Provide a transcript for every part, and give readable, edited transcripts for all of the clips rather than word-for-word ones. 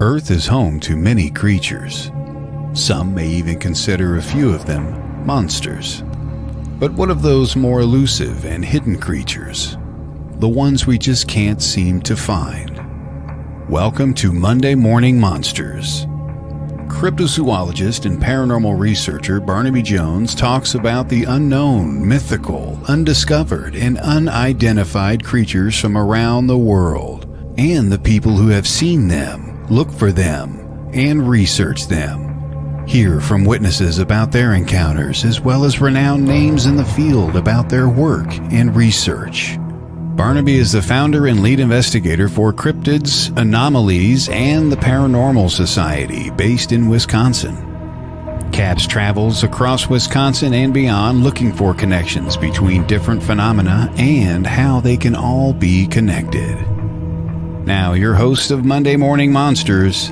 Earth is home to many creatures. Some may even consider a few of them monsters. But what of those more elusive and hidden creatures? The ones we just can't seem to find. Welcome to Monday Morning Monsters. Cryptozoologist and paranormal researcher Barnaby Jones talks about the unknown, mythical, undiscovered, and unidentified creatures from around the world, and the people who have seen them, look for them, and research them. Hear from witnesses about their encounters, as well as renowned names in the field about their work and research. Barnaby is the founder and lead investigator for Cryptids, Anomalies, and the Paranormal Society based in Wisconsin. CAPS travels across Wisconsin and beyond looking for connections between different phenomena and how they can all be connected. Now, your host of Monday Morning Monsters,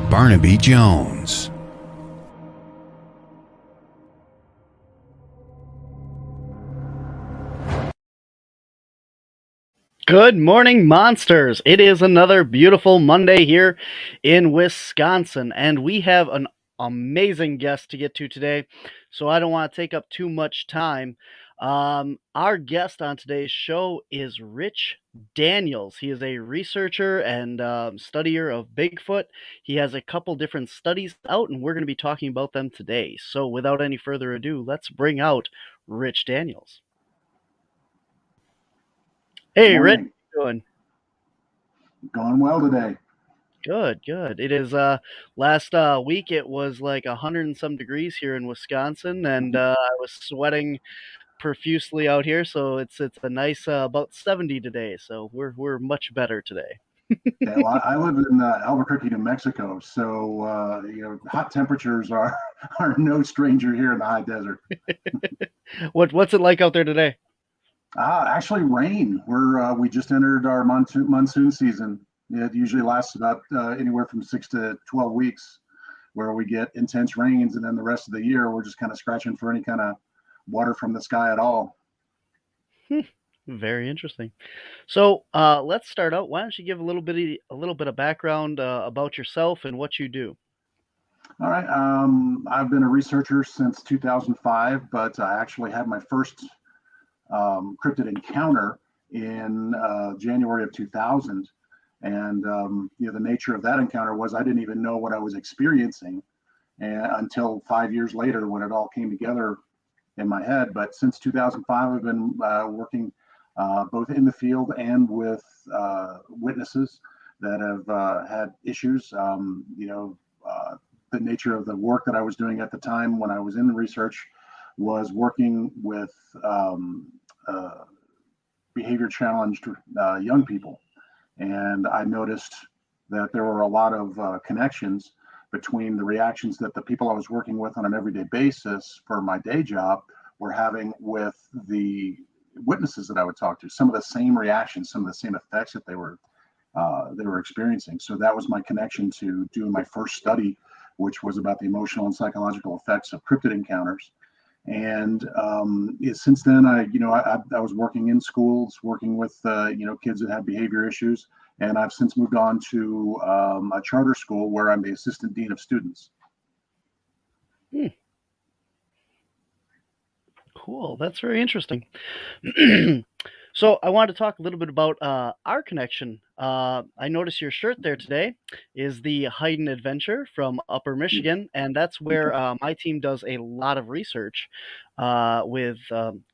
Barnaby Jones. Good morning, monsters. It is another beautiful Monday here in Wisconsin, and we have an amazing guest to get to today, so I don't want to take up too much time. Our guest on today's show is Rich Daniels. He is a researcher and studier of Bigfoot. He has a couple different studies out, and we're going to be talking about them today. So without any further ado, let's bring out Rich Daniels. Hey, Rich, how you doing? Going well today. Good, good. It is last week it was like 100 and some degrees here in Wisconsin, and I was sweating profusely out here, so it's a nice about 70 today. So we're much better today. Yeah, well, I live in Albuquerque, New Mexico, so hot temperatures are are no stranger here in the high desert. What's it like out there today? Actually, rain. We just entered our monsoon season. It usually lasts about anywhere from 6 to 12 weeks, where we get intense rains, and then the rest of the year we're just kind of scratching for any kind of water from the sky at all. Very interesting. So let's start out. Why don't you give a little bit of background about yourself and what you do? All right. I've been a researcher since 2005, but I actually had my first cryptid encounter in January of 2000. And the nature of that encounter was I didn't even know what I was experiencing until 5 years later when it all came together in my head. But since 2005, I've been working both in the field and with witnesses that have had issues. The nature of the work that I was doing at the time when I was in the research was working with behavior challenged young people. And I noticed that there were a lot of connections between the reactions that the people I was working with on an everyday basis for my day job were having with the witnesses that I would talk to. Some of the same reactions, some of the same effects that they were experiencing. So that was my connection to doing my first study, which was about the emotional and psychological effects of cryptid encounters. And since then, I was working in schools, working with kids that had behavior issues, and I've since moved on to a charter school where I'm the assistant dean of students. Cool. That's very interesting. So I wanted to talk a little bit about our connection. I noticed your shirt there today is the Hayden Adventure from Upper Michigan, and that's where my team does a lot of research with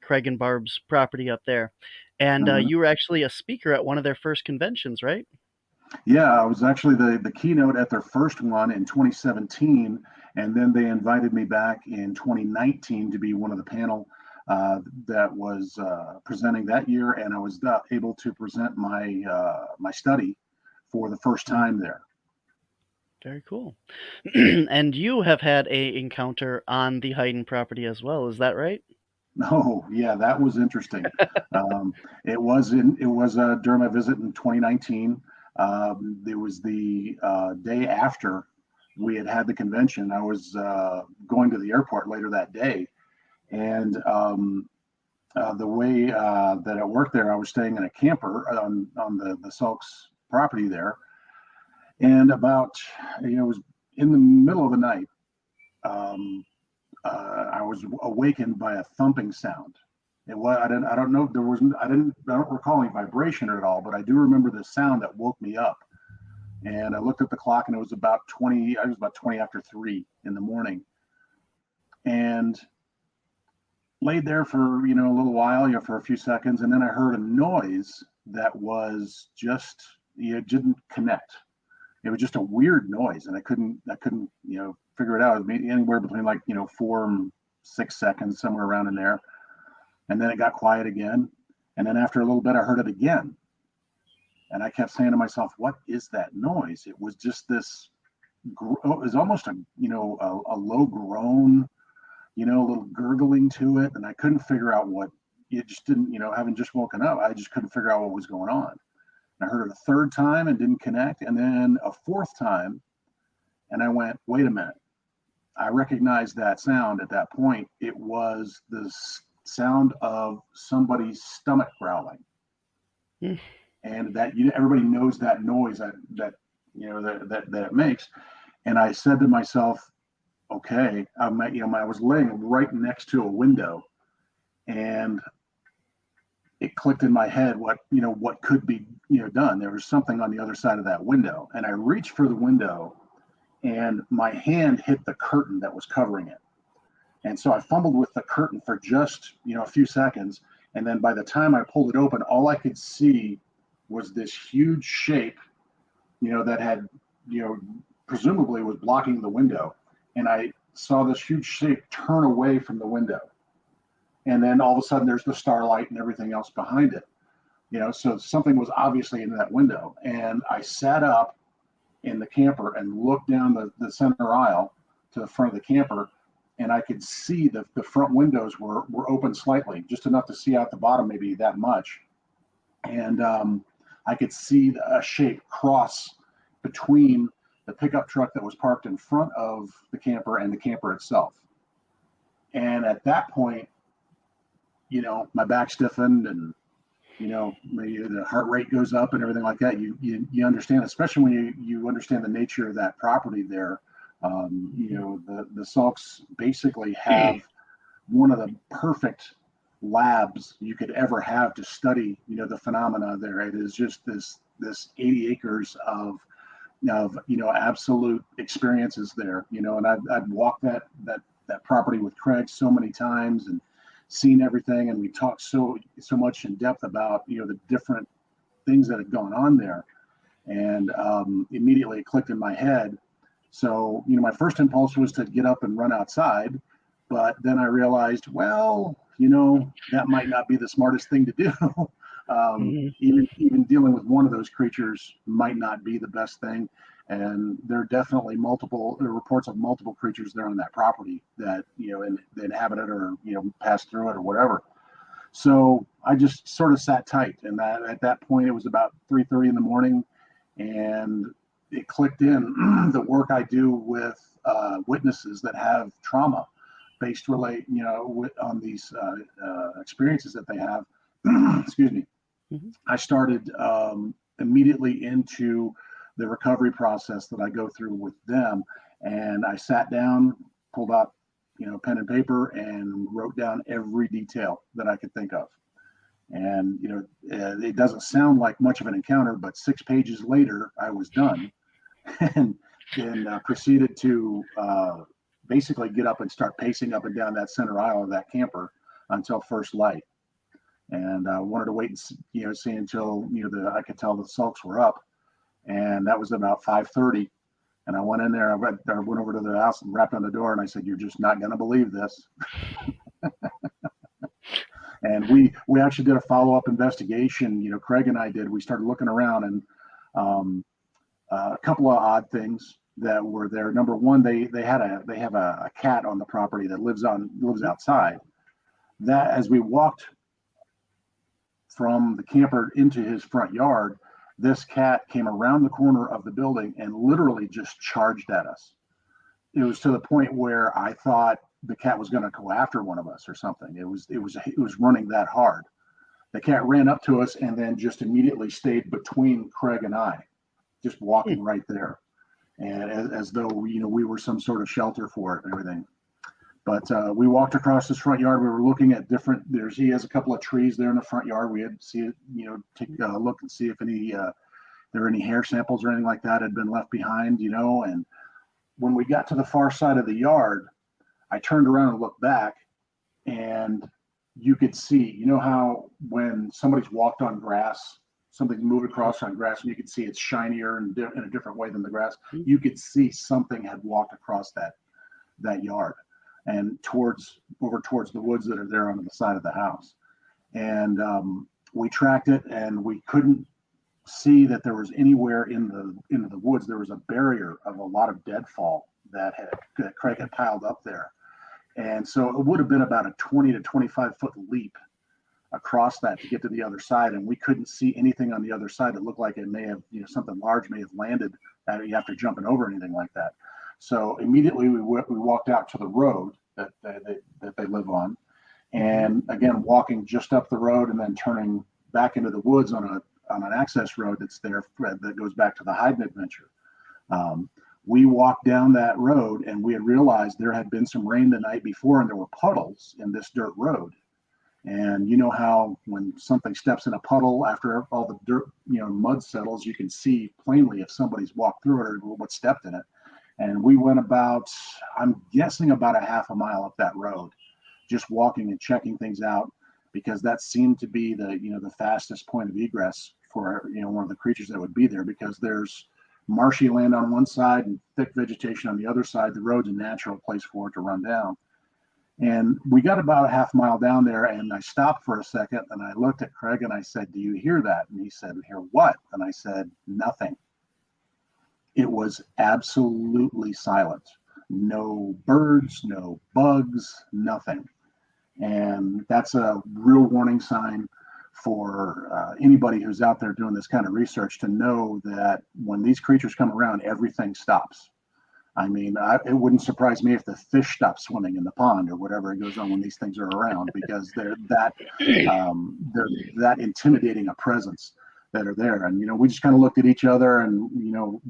Craig and Barb's property up there. And you were actually a speaker at one of their first conventions, right? Yeah, I was actually the keynote at their first one in 2017, and then they invited me back in 2019 to be one of the panel that was presenting that year, and I was able to present my my study for the first time there. Very cool. And you have had a encounter on the Hayden property as well, is that right? Oh, yeah, that was interesting. It was during my visit in 2019. It was the day after we had the convention. I was going to the airport later that day, and the way that it worked there, I was staying in a camper on the Salks property there, And about, it was in the middle of the night. I was awakened by a thumping sound. It was, I don't know, I don't recall any vibration at all, but I do remember the sound that woke me up. And I looked at the clock, and it was about 20 after 3 in the morning, and laid there for, a little while, for a few seconds. And then I heard a noise that was just, it didn't connect. It was just a weird noise, and I couldn't, figure it out. It was anywhere between 4 and 6 seconds, somewhere around in there. And then it got quiet again. And then after a little bit, I heard it again. And I kept saying to myself, what is that noise? It was just this, it was almost a low groan, a little gurgling to it. And I couldn't figure out what, it just didn't, having just woken up, I just couldn't figure out what was going on. And I heard it a third time and didn't connect. And then a fourth time. And I went, wait a minute. I recognized that sound at that point. It was the sound of somebody's stomach growling. And that, everybody knows that noise that it makes. And I said to myself, okay, I was laying right next to a window, and it clicked in my head what could be done. There was something on the other side of that window, and I reached for the window, and my hand hit the curtain that was covering it. And so I fumbled with the curtain for just a few seconds, and then by the time I pulled it open, all I could see was this huge shape, that had, presumably was blocking the window. And I saw this huge shape turn away from the window. And then all of a sudden there's the starlight and everything else behind it. So something was obviously in that window. And I sat up in the camper and looked down the center aisle to the front of the camper. And I could see the front windows were open slightly, just enough to see out the bottom, maybe that much. And I could see a shape cross between the pickup truck that was parked in front of the camper and the camper itself. And at that point, my back stiffened, and the heart rate goes up and everything like that. You understand, especially when you understand the nature of that property there. The Salks basically have one of the perfect labs you could ever have to study, the phenomena there. It is just this 80 acres of absolute experiences there, and I've walked that property with Craig so many times and seen everything, and we talked so much in depth about the different things that had gone on there. And immediately it clicked in my head. So my first impulse was to get up and run outside, but then I realized, well, that might not be the smartest thing to do. Even dealing with one of those creatures might not be the best thing. And there are definitely reports of multiple creatures there on that property that, inhabit it or, pass through it or whatever. So I just sort of sat tight. And at that point, it was about 3:30 in the morning, and it clicked in the work I do with witnesses that have trauma based on these experiences that they have. Excuse me. Mm-hmm. I started immediately into the recovery process that I go through with them. And I sat down, pulled out, pen and paper, and wrote down every detail that I could think of. And, it doesn't sound like much of an encounter, but 6 pages later, I was done and proceeded to basically get up and start pacing up and down that center aisle of that camper until first light. And I wanted to wait and see until I could tell the Salks were up, and that was about 5:30. And I went in there. I went over to the house and rapped on the door, and I said, "You're just not going to believe this." And we actually did a follow-up investigation. Craig and I did. We started looking around, and a couple of odd things that were there. Number one, they have a cat on the property that lives outside. That as we walked from the camper into his front yard, this cat came around the corner of the building and literally just charged at us. It was to the point where I thought the cat was going to go after one of us or something. It was running that hard. The cat ran up to us and then just immediately stayed between Craig and I. just walking right there, and as though we were some sort of shelter for it and everything. But we walked across his front yard. We were looking at different. He has a couple of trees there in the front yard. We had to see it, take a look and see if there were any hair samples or anything like that had been left behind, And when we got to the far side of the yard, I turned around and looked back, and you could see, how when somebody's walked on grass, something's moved across on grass, and you can see it's shinier and in a different way than the grass. You could see something had walked across that yard and over towards the woods that are there on the side of the house. And we tracked it, and we couldn't see that there was anywhere into the woods. There was a barrier of a lot of deadfall that Craig had piled up there. And so it would have been about a 20 to 25 foot leap across that to get to the other side. And we couldn't see anything on the other side. It looked like it may have, something large may have landed after jumping over anything like that. So immediately we walked out to the road that they live on. And again, walking just up the road and then turning back into the woods on an access road that's there that goes back to the Hyden adventure. We walked down that road, and we had realized there had been some rain the night before, and there were puddles in this dirt road. And you know how when something steps in a puddle, after all the dirt, mud settles, you can see plainly if somebody's walked through it or what stepped in it. And we went about, I'm guessing about a half a mile up that road, just walking and checking things out, because that seemed to be the fastest point of egress for one of the creatures that would be there, because there's marshy land on one side and thick vegetation on the other side. The road's a natural place for it to run down. And we got about a half mile down there, and I stopped for a second, and I looked at Craig and I said, "Do you hear that?" And he said, "Hear what?" And I said, "Nothing." It was absolutely silent. No birds, no bugs, nothing. And that's a real warning sign for anybody who's out there doing this kind of research, to know that when these creatures come around, everything stops. I mean, it wouldn't surprise me if the fish stop swimming in the pond or whatever goes on when these things are around, because they're that intimidating a presence that are there. And we just kind of looked at each other, and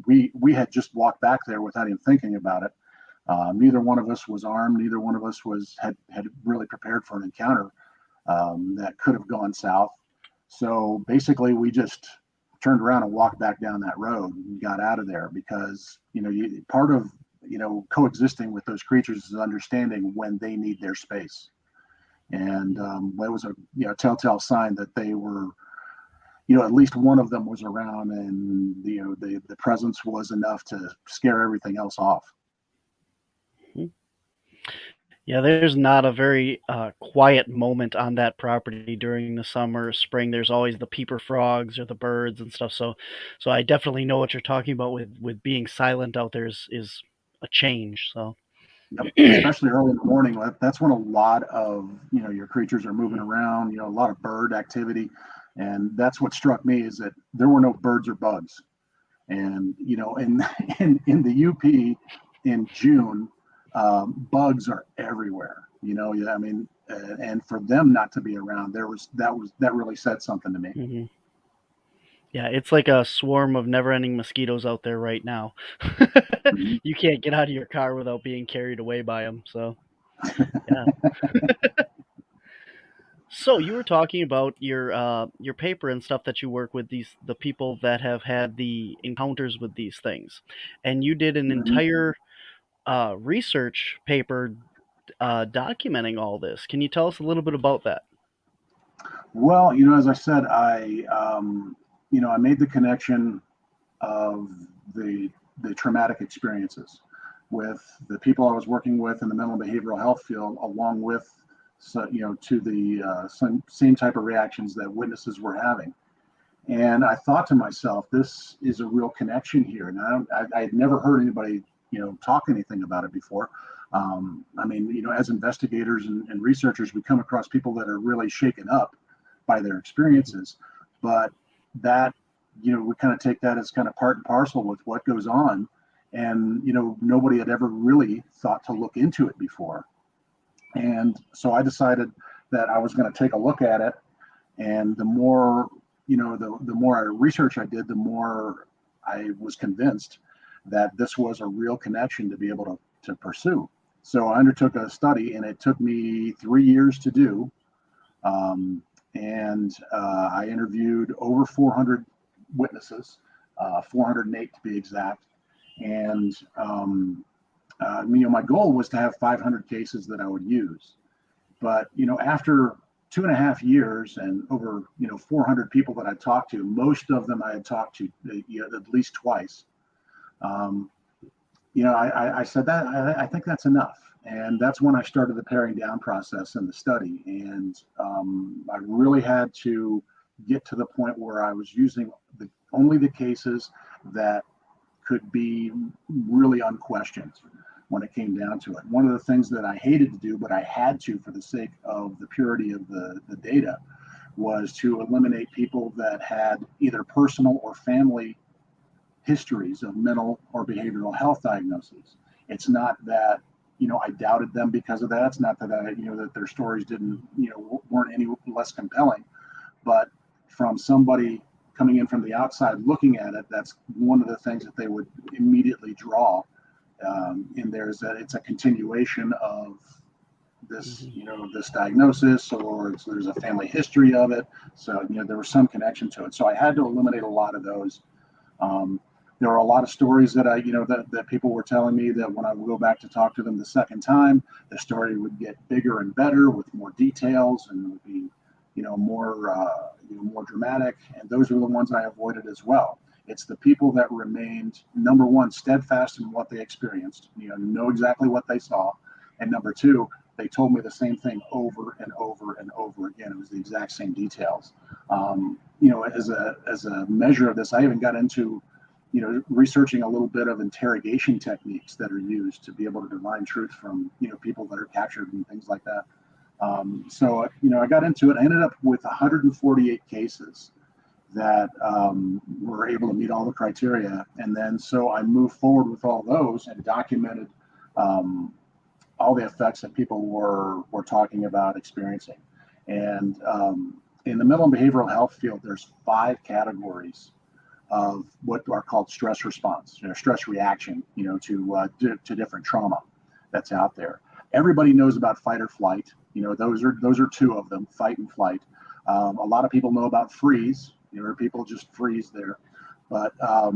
we had just walked back there without even thinking about it. Neither one of us was armed. Neither one of us had really prepared for an encounter that could have gone south. So basically, we just turned around and walked back down that road and got out of there, because part of coexisting with those creatures is understanding when they need their space. And that was a telltale sign that they were, at least one of them was around, and the presence was enough to scare everything else off. Yeah, there's not a very quiet moment on that property during the summer or spring. There's always the peeper frogs or the birds and stuff. So I definitely know what you're talking about with being silent out there is a change. So Yep. Especially early in the morning, that's when a lot of your creatures are moving around. A lot of bird activity, and that's what struck me, is that there were no birds or bugs. And in the UP in June, bugs are everywhere. I mean, and for them not to be around, that really said something to me. Mm-hmm. Yeah, it's like a swarm of never-ending mosquitoes out there right now. Mm-hmm. You can't get out of your car without being carried away by them. So, yeah. So you were talking about your paper and stuff that you work with the people that have had the encounters with these things, and you did an entire research paper documenting all this. Can you tell us a little bit about that? Well, as I said, I made the connection of the traumatic experiences with the people I was working with in the mental and behavioral health field, along with to the same type of reactions that witnesses were having. And I thought to myself, this is a real connection here. And I had never heard anybody talk anything about it before. I mean, as investigators and researchers, we come across people that are really shaken up by their experiences, but that, we kind of take that as kind of part and parcel with what goes on. And, nobody had ever really thought to look into it before. And so I decided that I was going to take a look at it. And the more, the more research I did, the more I was convinced that this was a real connection to be able to pursue. So I undertook a study, and it took me 3 years to do. I interviewed over 400 witnesses, 408 to be exact. And my goal was to have 500 cases that I would use. But after 2.5 years and over 400 people that I talked to, most of them I had talked to at least twice. I said that I think that's enough. And that's when I started the paring down process in the study. And I really had to get to the point where I was using only the cases that could be really unquestioned when it came down to it. One of the things that I hated to do, but I had to for the sake of the purity of the data, was to eliminate people that had either personal or family histories of mental or behavioral health diagnoses. It's not that I doubted them because of that. It's not that that their stories weren't any less compelling, but from somebody coming in from the outside looking at it, that's one of the things that they would immediately draw in there, is that it's a continuation of this, this diagnosis, or there's a family history of it. So, there was some connection to it. So I had to eliminate a lot of those. There were a lot of stories that that people were telling me that when I would go back to talk to them the second time, the story would get bigger and better with more details, and would be, more dramatic. And those were the ones I avoided as well. It's the people that remained, number one, steadfast in what they experienced, know exactly what they saw. And number two, they told me the same thing over and over and over again. It was the exact same details. As a measure of this, I even got into, researching a little bit of interrogation techniques that are used to be able to divine truth from, people that are captured and things like that. I got into it. I ended up with 148 cases that were able to meet all the criteria. And then so I moved forward with all those and documented all the effects that people were talking about experiencing. And in the mental and behavioral health field, there's 5 categories of what are called stress response, stress reaction, to different trauma that's out there. Everybody knows about fight or flight. Those are 2 of them, fight and flight. A lot of people know about freeze. People just freeze there. But a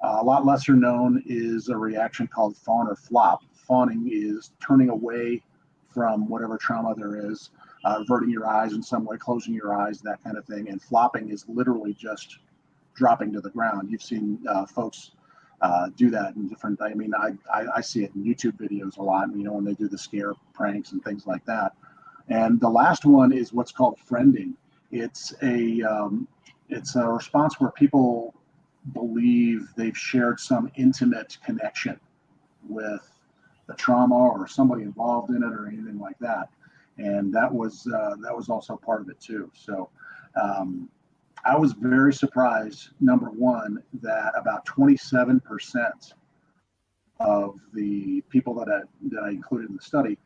lot lesser known is a reaction called fawn or flop. Fawning is turning away from whatever trauma there is, averting your eyes in some way, closing your eyes, that kind of thing. And flopping is literally just dropping to the ground. You've seen folks do that in different, I see it in YouTube videos a lot, when they do the scare pranks and things like that. And the last one is what's called friending. It's a response where people believe they've shared some intimate connection with the trauma or somebody involved in it or anything like that. And that was also part of it too. So I was very surprised, number one, that about 27% of the people that I included in the study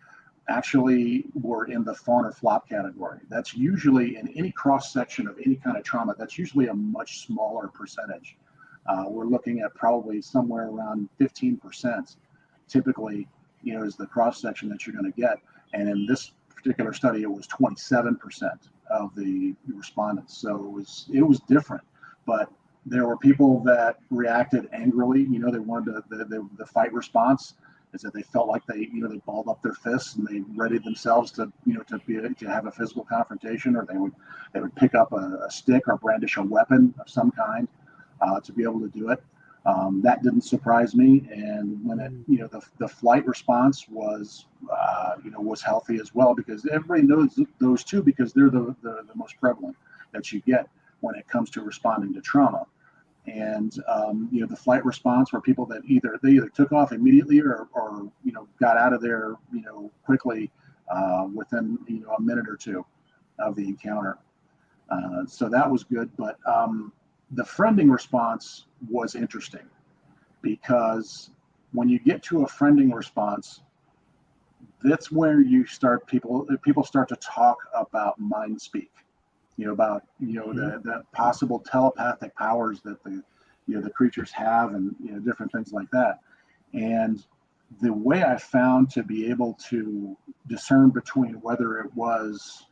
actually were in the fawn or flop category. That's usually, in any cross section of any kind of trauma, that's usually a much smaller percentage. We're looking at probably somewhere around 15% typically, is the cross section that you're going to get. And in this particular study, it was 27% of the respondents. So it was different. But there were people that reacted angrily. They wanted the fight response is that they felt like they balled up their fists and they readied themselves to have a physical confrontation, or they would pick up a stick or brandish a weapon of some kind to be able to do it. That didn't surprise me. And when the flight response was healthy as well, because everybody knows those two, because they're the most prevalent that you get when it comes to responding to trauma. And the flight response were people that either took off immediately or got out of there quickly within a minute or two of the encounter. So that was good. But the friending response was interesting, because when you get to a friending response, that's where people start to talk about mind speak, about the possible telepathic powers that the the creatures have, and different things like that. And the way I found to be able to discern between whether it was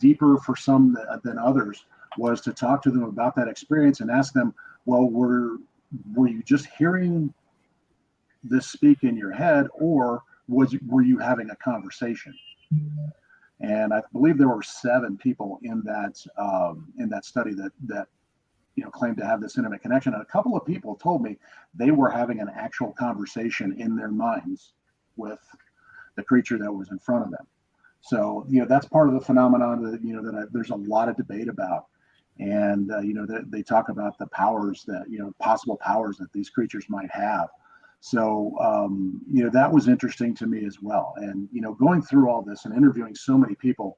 deeper for some than others was to talk to them about that experience and ask them, well, were you just hearing this speak in your head, or were you having a conversation? And I believe there were 7 people in that study that claimed to have this intimate connection. And a couple of people told me they were having an actual conversation in their minds with the creature that was in front of them. So that's part of the phenomenon that there's a lot of debate about. And they talk about the powers that possible powers that these creatures might have. So that was interesting to me as well. And going through all this and interviewing so many people,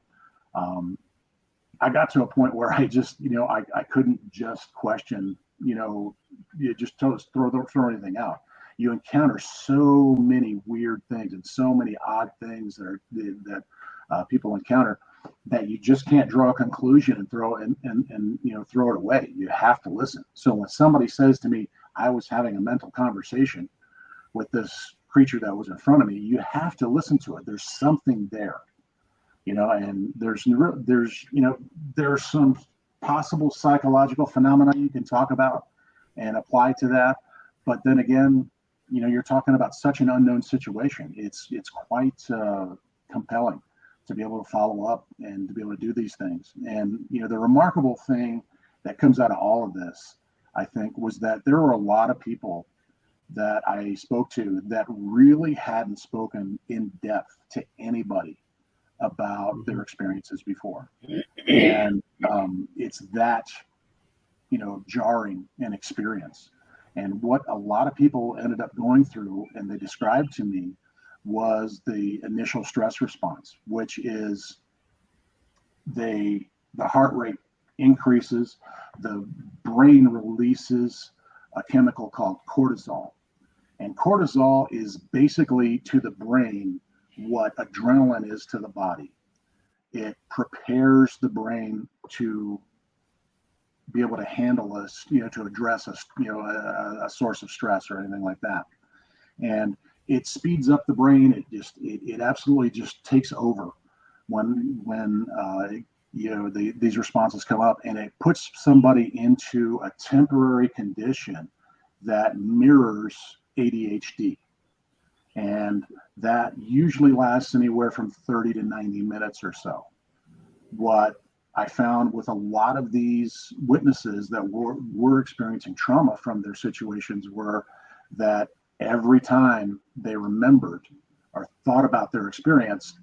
I got to a point where I just I couldn't just question you just throw anything out. You encounter so many weird things and so many odd things that people encounter, that you just can't draw a conclusion and throw it away. You have to listen. So when somebody says to me, I was having a mental conversation with this creature that was in front of me, you have to listen to it. There's something there, and there's some possible psychological phenomena you can talk about and apply to that. But then again, you're talking about such an unknown situation. It's quite compelling to be able to follow up and to be able to do these things. And the remarkable thing that comes out of all of this, I think, was that there were a lot of people that I spoke to that really hadn't spoken in depth to anybody about their experiences before. And it's that jarring an experience. And what a lot of people ended up going through, and they described to me, was the initial stress response, which is the heart rate increases, the brain releases a chemical called cortisol. And cortisol is basically to the brain what adrenaline is to the body. It prepares the brain to be able to handle this, to address a source of stress or anything like that. And it speeds up the brain. It absolutely just takes over when these responses come up, and it puts somebody into a temporary condition that mirrors ADHD. And that usually lasts anywhere from 30 to 90 minutes or so. What I found with a lot of these witnesses that were experiencing trauma from their situations were that every time they remembered or thought about their experience,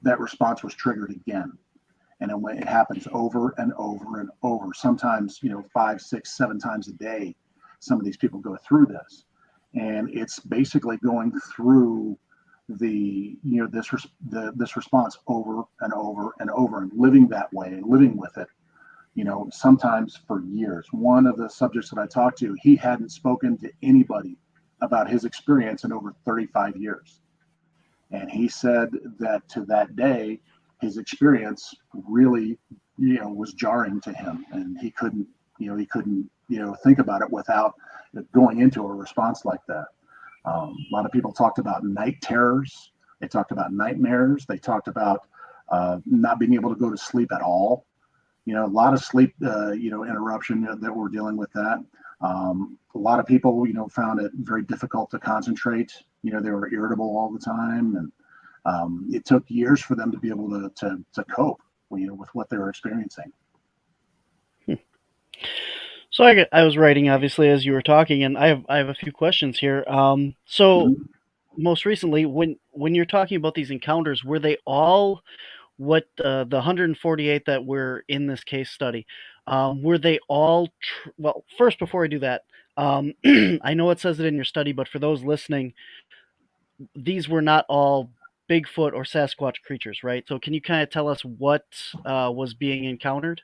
that response was triggered again. And it happens over and over and over. Sometimes, 5, 6, 7 times a day, some of these people go through this. And it's basically going through this response over and over and over, and living that way and living with it, sometimes for years. One of the subjects that I talked to, he hadn't spoken to anybody about his experience in over 35 years. And he said that to that day, his experience really, was jarring to him, and he couldn't think about it without going into a response like that. A lot of people talked about night terrors. They talked about nightmares. They talked about not being able to go to sleep at all. A lot of sleep, interruption that we're dealing with that. A lot of people, found it very difficult to concentrate. They were irritable all the time, and it took years for them to be able to cope, with what they were experiencing. So I was writing, obviously, as you were talking, and I have a few questions here. Most recently, when you're talking about these encounters, were they all what the 148 that were in this case study? Were they all? Well, first, before I do that, I know it says it in your study, but for those listening, these were not all Bigfoot or Sasquatch creatures, right? So can you kind of tell us what was being encountered?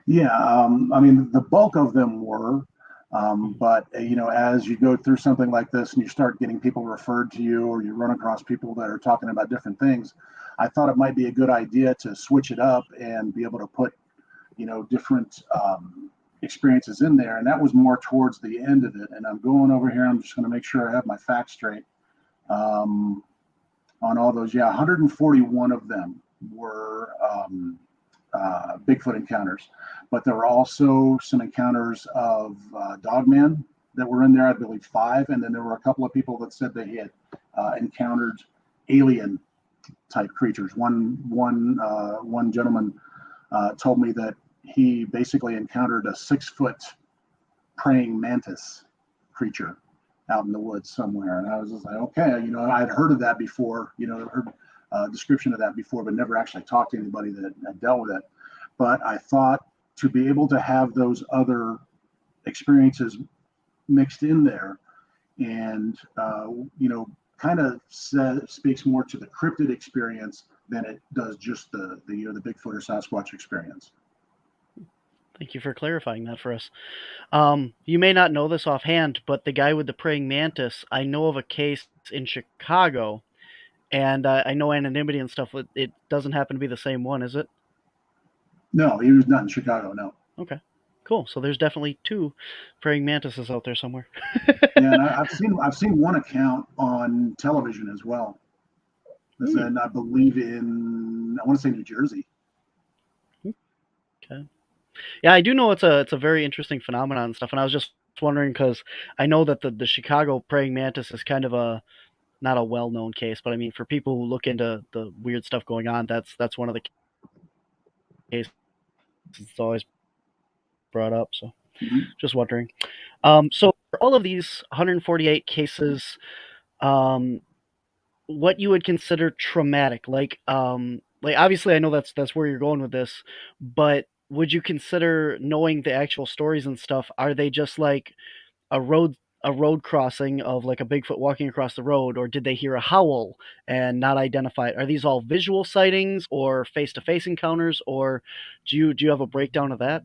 Yeah, the bulk of them were, but as you go through something like this and you start getting people referred to you, or you run across people that are talking about different things, I thought it might be a good idea to switch it up and be able to put, different experiences in there, and that was more towards the end of it. And I'm going over here. I'm just going to make sure I have my facts straight on all those. Yeah, 141 of them were Bigfoot encounters, but there were also some encounters of Dogman that were in there. I believe 5, and then there were a couple of people that said they had encountered alien type creatures. One gentleman told me that he basically encountered a 6-foot praying mantis creature out in the woods somewhere, and I was just like, okay, I'd heard of that before, heard a description of that before, but never actually talked to anybody that had dealt with it. But I thought to be able to have those other experiences mixed in there, and kind of speaks more to the cryptid experience than it does just the Bigfoot or Sasquatch experience. Thank you for clarifying that for us. You may not know this offhand, but the guy with the praying mantis, I know of a case in Chicago, and I know anonymity and stuff. It doesn't happen to be the same one, is it? No, he was not in Chicago, no. Okay, cool. So there's definitely 2 praying mantises out there somewhere. Yeah, and I've seen one account on television as well. And I believe I want to say New Jersey. Okay. Yeah, I do know it's a very interesting phenomenon and stuff, and I was just wondering because I know that the Chicago praying mantis is kind of not a well-known case, but I mean for people who look into the weird stuff going on, that's one of the cases that's always brought up. So just wondering. So for all of these 148 cases, what you would consider traumatic, like obviously I know that's where you're going with this, but would you consider, knowing the actual stories and stuff, are they just like a road crossing of like a Bigfoot walking across the road, or did they hear a howl and not identify it? Are these all visual sightings or face-to-face encounters, or do you have a breakdown of that?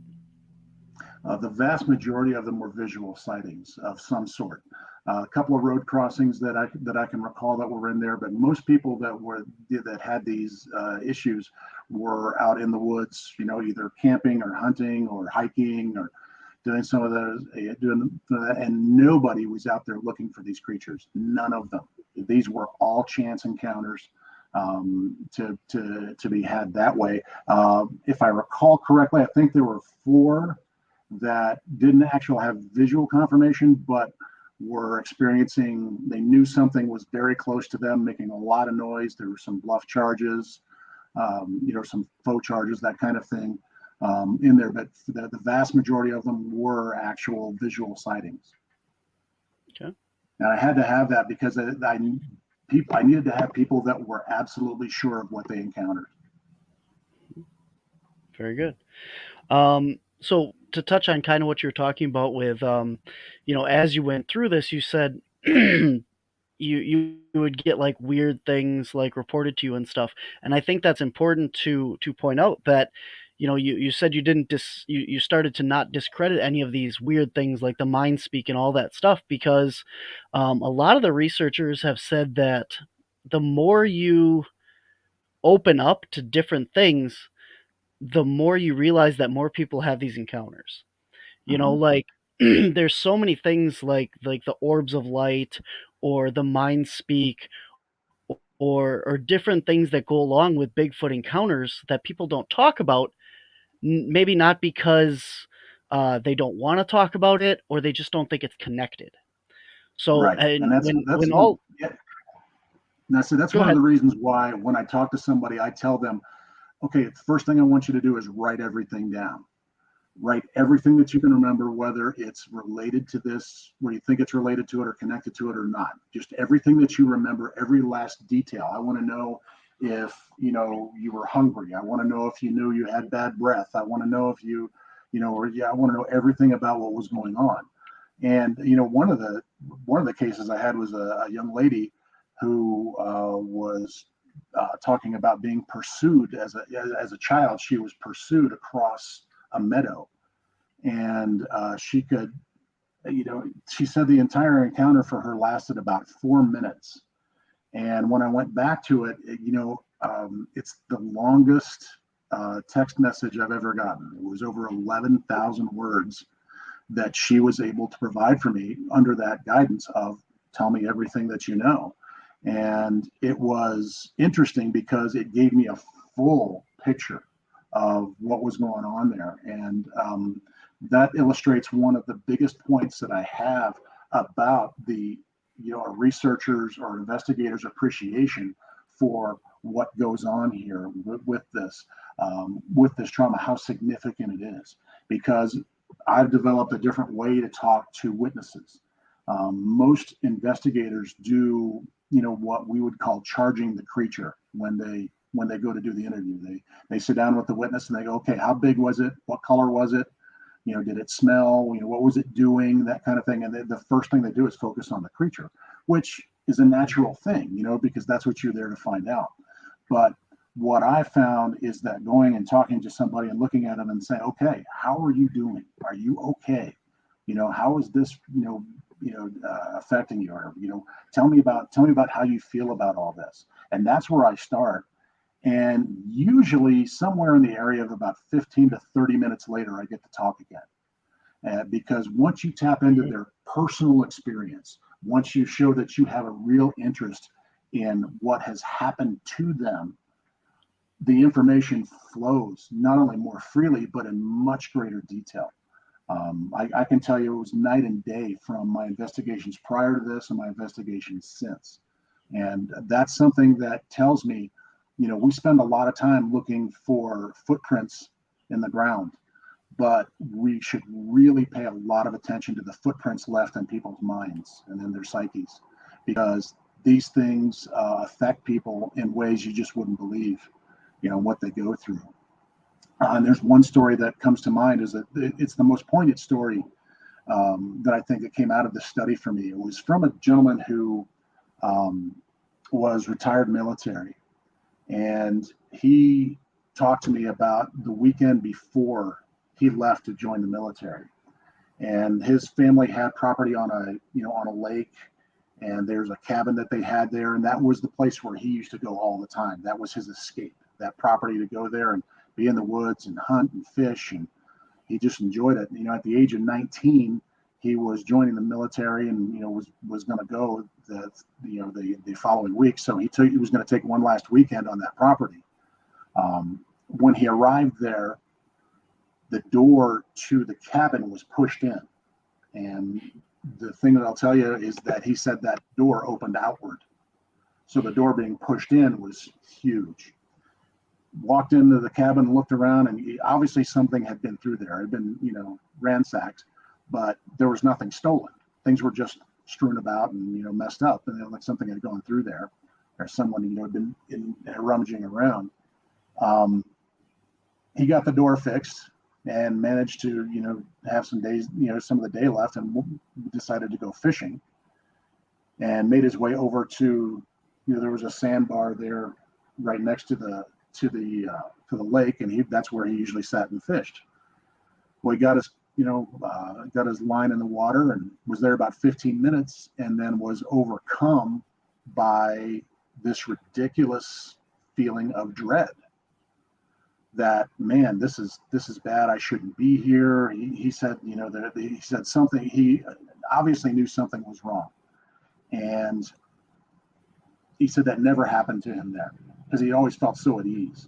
The vast majority of them were visual sightings of some sort. A couple of road crossings that I can recall that were in there, but most people that had these issues were out in the woods, either camping or hunting or hiking or doing some of those, and nobody was out there looking for these creatures. None of them. These were all chance encounters to be had that way. If I recall correctly, I think there were 4 that didn't actually have visual confirmation, but were experiencing, they knew something was very close to them, making a lot of noise. There were some bluff charges, some faux charges, that kind of thing in there. But the vast majority of them were actual visual sightings. Okay. And I had to have that because I needed to have people that were absolutely sure of what they encountered. Very good. So to touch on kind of what you're talking about with, as you went through this, you said you would get like weird things like reported to you and stuff, and I think that's important to point out that you said you didn't you started to not discredit any of these weird things like the mind speak and all that stuff, because a lot of the researchers have said that the more you open up to different things, the more you realize that more people have these encounters. Like there's so many things like the orbs of light or the mind speak or different things that go along with Bigfoot encounters that people don't talk about, maybe not because they don't want to talk about it, or they just don't think it's connected. So Right, and and that's when all yeah. That's go one of ahead. the reasons why when I talk to somebody, I tell them, okay, the first thing I want you to do is write everything down. Write everything that you can remember, whether it's related to this, where you think it's related to it or connected to it or not. Just everything that you remember, every last detail. I want to know if you were hungry. I want to know if you knew you had bad breath. I want to know if I want to know everything about what was going on. And one of the cases I had was a young lady who was talking about being pursued as a child. She was pursued across a meadow, and she said the entire encounter for her lasted about 4 minutes. And when I went back to it, it's the longest text message I've ever gotten. It was over 11,000 words that she was able to provide for me under that guidance of tell me everything that you know. And it was interesting because it gave me a full picture of what was going on there. And that illustrates one of the biggest points that I have about the researchers or investigators' appreciation for what goes on here with this trauma, how significant it is. Because I've developed a different way to talk to witnesses. Most investigators do, what we would call charging the creature when they go to do the interview. They sit down with the witness and they go, okay, how big was it? What color was it? Did it smell? What was it doing? That kind of thing. And the first thing they do is focus on the creature, which is a natural thing, because that's what you're there to find out. But what I found is that going and talking to somebody and looking at them and saying, okay, how are you doing? Are you okay? How is this, affecting you? Or, tell me about how you feel about all this. And that's where I start. And usually somewhere in the area of about 15 to 30 minutes later, I get to talk again. Because once you tap into their personal experience, once you show that you have a real interest in what has happened to them, the information flows not only more freely, but in much greater detail. I can tell you it was night and day from my investigations prior to this and my investigations since. And that's something that tells me, we spend a lot of time looking for footprints in the ground, but we should really pay a lot of attention to the footprints left in people's minds and in their psyches, because these things affect people in ways you just wouldn't believe, what they go through. And there's one story that comes to mind is that it's the most poignant story that I think that came out of this study for me. It was from a gentleman who was retired military, and he talked to me about the weekend before he left to join the military. And his family had property on a lake, and there's a cabin that they had there, and that was the place where he used to go all the time. That was his escape, that property, to go there and be in the woods and hunt and fish, and he just enjoyed it. At the age of 19, he was joining the military and was going to go the following week. So he was going to take one last weekend on that property. When he arrived there, the door to the cabin was pushed in, and the thing that I'll tell you is that he said that door opened outward. So the door being pushed in was huge. Walked into the cabin, looked around, and obviously something had been through there. It had been, ransacked, but there was nothing stolen. Things were just strewn about and, messed up, and like something had gone through there, or someone, had been rummaging around. He got the door fixed and managed to, have some days, some of the day left, and decided to go fishing, and made his way over to, there was a sandbar there right next to the lake, and that's where he usually sat and fished. Well, he got his got his line in the water and was there about 15 minutes, and then was overcome by this ridiculous feeling of dread that, man, this is bad. I shouldn't be here. He said, that he said something. He obviously knew something was wrong, and he said that never happened to him there, because he always felt so at ease.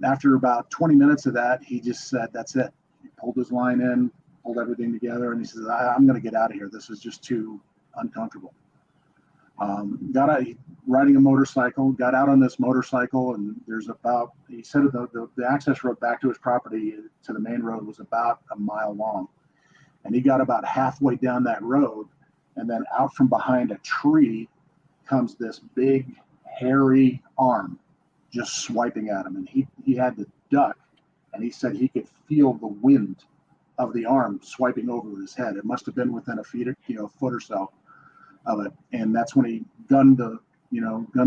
After about 20 minutes of that, he just said, that's it. He pulled his line in, pulled everything together, and he says, I'm going to get out of here. This is just too uncomfortable. Got out, riding a motorcycle, got out on this motorcycle, and there's about, he said the access road back to his property, to the main road, was about a mile long. And he got about halfway down that road, and then out from behind a tree comes this big, hairy arm just swiping at him, and he had to duck, and he said he could feel the wind of the arm swiping over his head. It must have been within a foot or so of it, and that's when he gunned the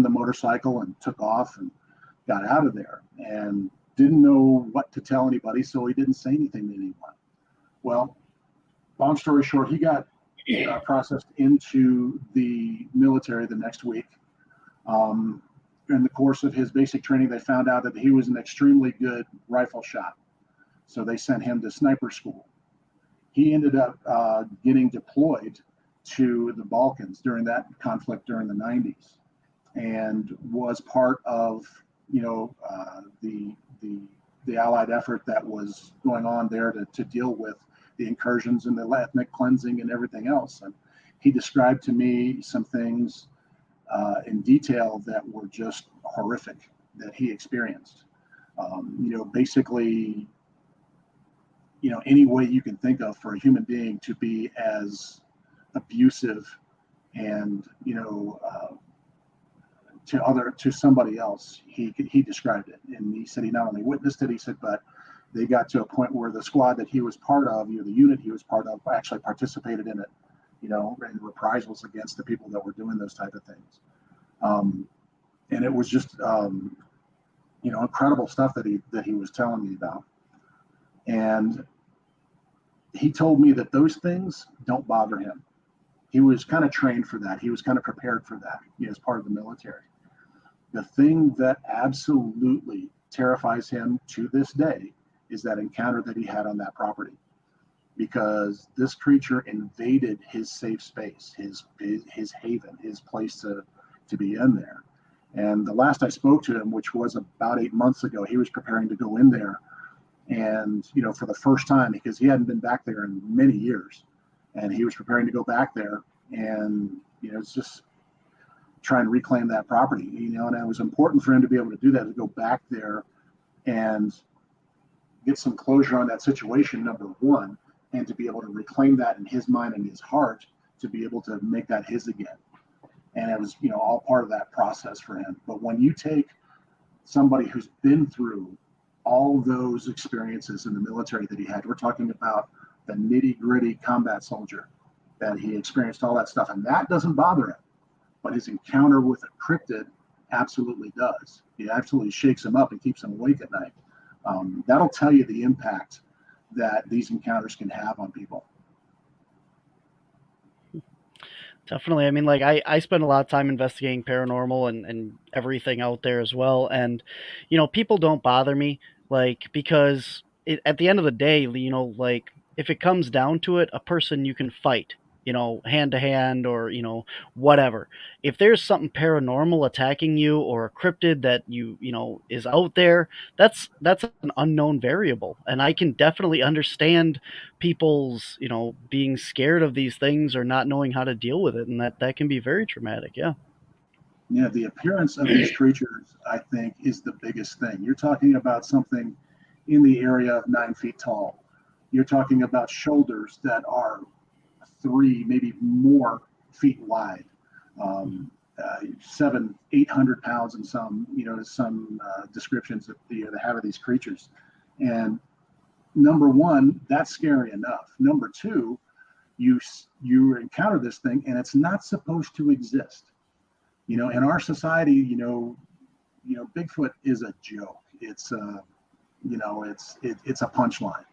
motorcycle and took off and got out of there, and didn't know what to tell anybody, so he didn't say anything to anyone. Well, long story short, he got processed into the military the next week. In the course of his basic training, they found out that he was an extremely good rifle shot. So they sent him to sniper school. He ended up getting deployed to the Balkans during that conflict during the 90s, and was part of the Allied effort that was going on there to deal with the incursions and the ethnic cleansing and everything else. And he described to me some things in detail that were just horrific that he experienced. Basically, any way you can think of for a human being to be as abusive and to somebody else, he described it. And he said he not only witnessed it, he said, but they got to a point where the squad that he was part of, the unit he was part of, actually participated in it, in reprisals against the people that were doing those type of things. And it was just incredible stuff that he was telling me about. And he told me that those things don't bother him. He was kind of trained for that. He was kind of prepared for that as part of the military. The thing that absolutely terrifies him to this day is that encounter that he had on that property, because this creature invaded his safe space, his haven, his place to be in there. And the last I spoke to him, which was about 8 months ago, he was preparing to go in there. And, for the first time, because he hadn't been back there in many years, and he was preparing to go back there and, it's just try and reclaim that property, and it was important for him to be able to do that, to go back there and get some closure on that situation, number one, and to be able to reclaim that in his mind and his heart, to be able to make that his again. And it was, all part of that process for him. But when you take somebody who's been through all those experiences in the military that he had, we're talking about the nitty-gritty combat soldier, that he experienced all that stuff, and that doesn't bother him. But his encounter with a cryptid absolutely does. It absolutely shakes him up and keeps him awake at night. That'll tell you the impact that these encounters can have on people. Definitely. I mean, like I spend a lot of time investigating paranormal and everything out there as well. And, people don't bother me, because at the end of the day, if it comes down to it, a person you can fight, hand to hand or, whatever. If there's something paranormal attacking you or a cryptid that is out there, that's an unknown variable. And I can definitely understand people's, being scared of these things or not knowing how to deal with it. And that can be very traumatic. Yeah. Yeah, the appearance of these creatures, I think, is the biggest thing. You're talking about something in the area of 9 feet tall. You're talking about shoulders that are 3, maybe more feet wide, 700-800 pounds in some, some descriptions that they have of these creatures. And number one, that's scary enough. Number two, you encounter this thing and it's not supposed to exist. In our society, Bigfoot is a joke. It's it's a punchline.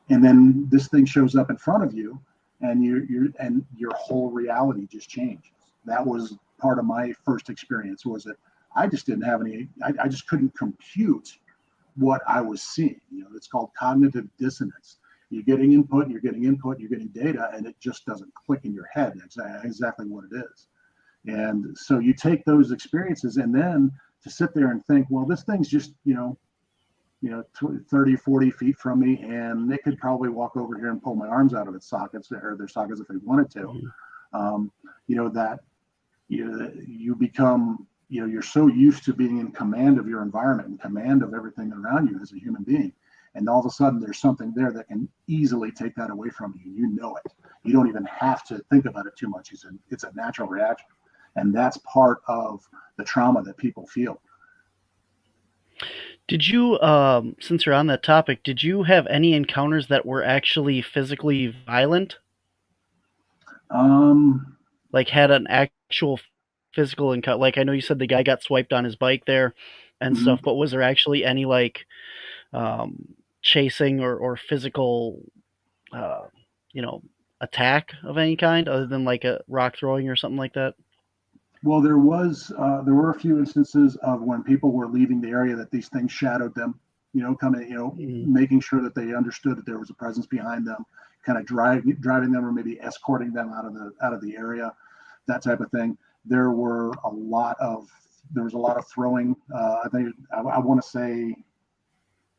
And then this thing shows up in front of you, and your whole reality just changes. That was part of my first experience, was that I just didn't have any, I just couldn't compute what I was seeing. It's called cognitive dissonance. You're getting input, you're getting data, and it just doesn't click in your head exactly what it is. And so you take those experiences, and then to sit there and think, well, this thing's just, 30, 40 feet from me, and they could probably walk over here and pull my arms out of its sockets, or their sockets if they wanted to. That you become, you're so used to being in command of your environment and command of everything around you as a human being. And all of a sudden there's something there that can easily take that away from you. You know it. You don't even have to think about it too much. It's a natural reaction. And that's part of the trauma that people feel. Did you, since you're on that topic, did you have any encounters that were actually physically violent? Like had an actual physical encounter? Like I know you said the guy got swiped on his bike there and stuff, but was there actually any chasing or physical, attack of any kind other than like a rock throwing or something like that? Well, there were a few instances of when people were leaving the area that these things shadowed them. coming, making sure that they understood that there was a presence behind them, kind of driving them or maybe escorting them out of the area, that type of thing. There was a lot of throwing. I think I want to say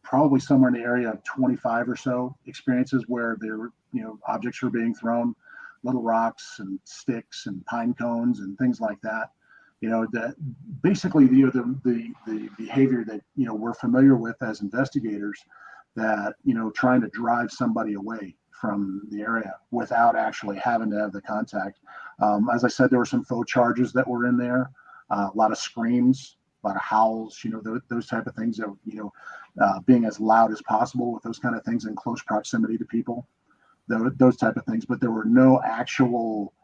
probably somewhere in the area of 25 or so experiences where there, objects were being thrown, little rocks and sticks and pine cones and things like that. That basically the behavior that we're familiar with as investigators, that trying to drive somebody away from the area without actually having to have the contact. As I said, there were some faux charges that were in there, a lot of screams, a lot of howls, those type of things that being as loud as possible with those kind of things in close proximity to people, those type of things. But there were no actual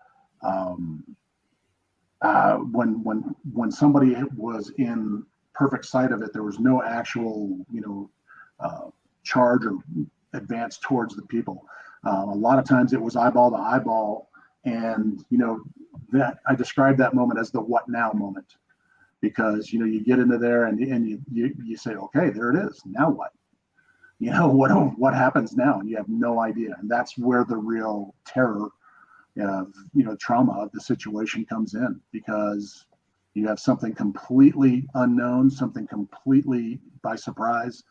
when somebody was in perfect sight of it, there was no actual charge or advance towards the people. A lot of times it was eyeball to eyeball, and that I described that moment as the what now moment, because you get into there and you say, okay, there it is, now what? What happens now? And you have no idea. And that's where the real terror trauma of the situation comes in, because you have something completely unknown, something completely by surprise,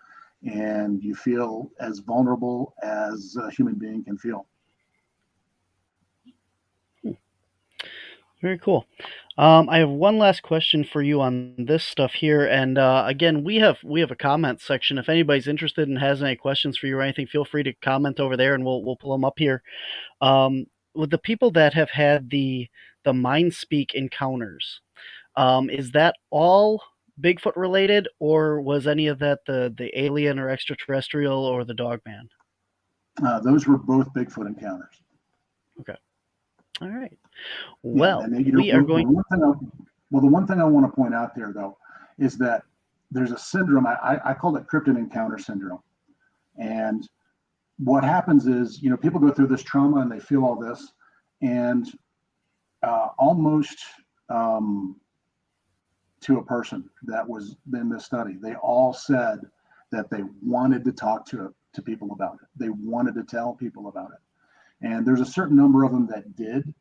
and you feel as vulnerable as a human being can feel. Very cool. I have one last question for you on this stuff here, and again, we have a comment section. If anybody's interested and has any questions for you or anything, feel free to comment over there, and we'll pull them up here. With the people that have had the mind speak encounters, is that all Bigfoot related, or was any of that the alien or extraterrestrial or the Dogman? Those were both Bigfoot encounters. Okay. All right. Well, the one thing I want to point out there, though, is that there's a syndrome. I call it cryptid encounter syndrome. And what happens is, people go through this trauma and they feel all this, and almost to a person that was in this study, they all said that they wanted to talk to people about it. They wanted to tell people about it. And there's a certain number of them that did,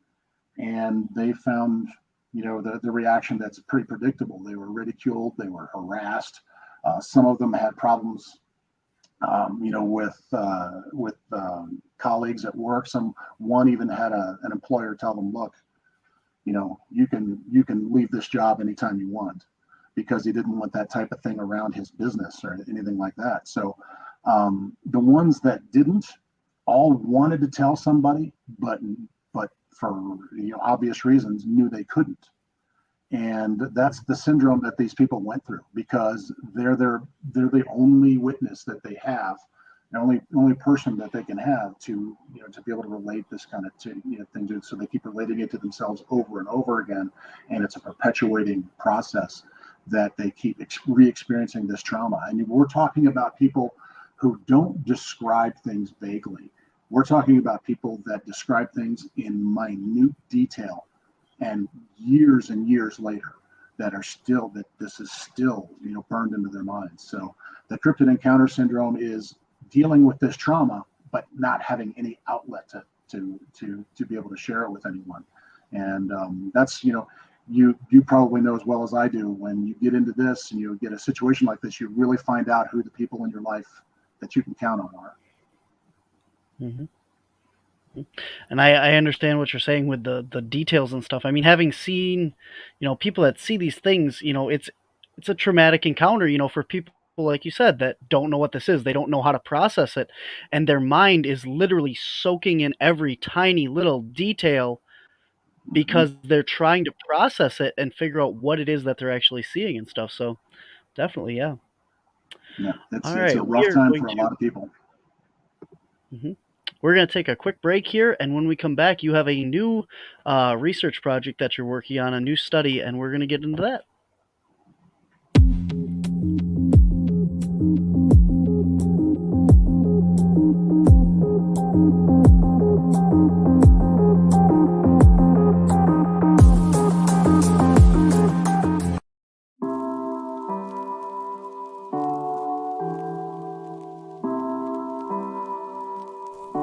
and they found, the reaction that's pretty predictable. They were ridiculed, they were harassed. Some of them had problems, with colleagues at work. One even had an employer tell them, look, you can leave this job anytime you want, because he didn't want that type of thing around his business or anything like that. So the ones that didn't all wanted to tell somebody, but for obvious reasons knew they couldn't. And that's the syndrome that these people went through, because they're the only witness that they have, the only person that they can have to be able to relate this kind of thing to. So they keep relating it to themselves over and over again, and it's a perpetuating process that they keep re-experiencing this trauma. And we're talking about people who don't describe things vaguely. We're talking about people that describe things in minute detail, and years later that this is still burned into their minds. So the cryptid encounter syndrome is dealing with this trauma, but not having any outlet to be able to share it with anyone. And that's you probably know as well as I do, when you get into this and you get a situation like this, you really find out who the people in your life that you can count on are. Mm-hmm. And I understand what you're saying with the details and stuff. I mean, having seen, people that see these things, it's a traumatic encounter, for people, like you said, that don't know what this is. They don't know how to process it. And their mind is literally soaking in every tiny little detail, because they're trying to process it and figure out what it is that they're actually seeing and stuff. So definitely, yeah. Yeah, it's a rough time for a lot of people. Mm-hmm. We're going to take a quick break here, and when we come back, you have a new research project that you're working on, a new study, and we're going to get into that.